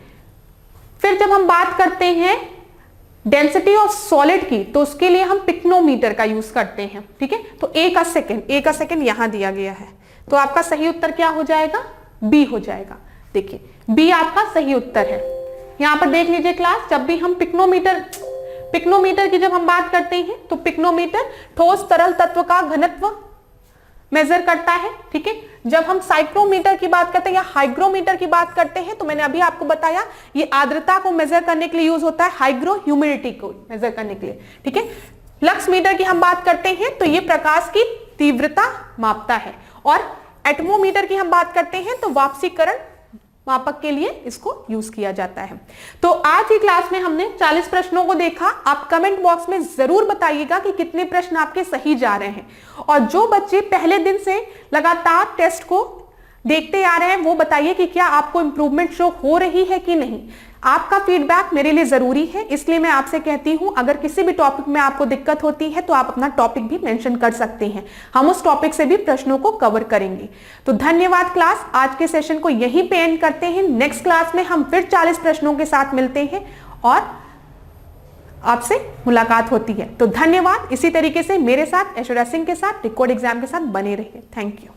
फिर जब हम बात करते हैं डेंसिटी ऑफ सॉलिड की, तो उसके लिए हम पिक्नोमीटर का यूज करते हैं, ठीक है। तो ए का सेकंड यहां दिया गया है, तो आपका सही उत्तर क्या हो जाएगा, बी हो जाएगा। देखिए बी आपका सही उत्तर है। यहां पर देख लीजिए क्लास, जब भी हम पिक्नोमीटर की जब हम बात करते हैं तो पिक्नोमीटर ठोस तरल तत्व का घनत्व मेजर करता है, ठीक है। जब हम साइक्रोमीटर की बात करते हैं या हाइग्रोमीटर की बात करते हैं तो मैंने अभी आपको बताया ये आर्द्रता को मेजर करने के लिए यूज होता है, हाइग्रो ह्यूमिडिटी को मेजर करने के लिए, ठीक है। लक्स मीटर की हम बात करते हैं तो ये प्रकाश की तीव्रता मापता है, और एटमोमीटर की हम बात करते हैं तो वाष्पीकरण मापक के लिए इसको यूज किया जाता है। तो आज की क्लास में हमने 40 प्रश्नों को देखा। आप कमेंट बॉक्स में जरूर बताइएगा कि कितने प्रश्न आपके सही जा रहे हैं, और जो बच्चे पहले दिन से लगातार टेस्ट को देखते आ रहे हैं वो बताइए कि क्या आपको इंप्रूवमेंट शो हो रही है कि नहीं। आपका फीडबैक मेरे लिए जरूरी है, इसलिए मैं आपसे कहती हूं अगर किसी भी टॉपिक में आपको दिक्कत होती है तो आप अपना टॉपिक भी मेंशन कर सकते हैं, हम उस टॉपिक से भी प्रश्नों को कवर करेंगे। तो धन्यवाद क्लास, आज के सेशन को यहीं पे एंड करते हैं। नेक्स्ट क्लास में हम फिर 40 प्रश्नों के साथ मिलते हैं और आपसे मुलाकात होती है। तो धन्यवाद। इसी तरीके से मेरे साथ ऐश्वर्या सिंह के साथ डिकोड एग्जाम के साथ बने रहिए। Thank you.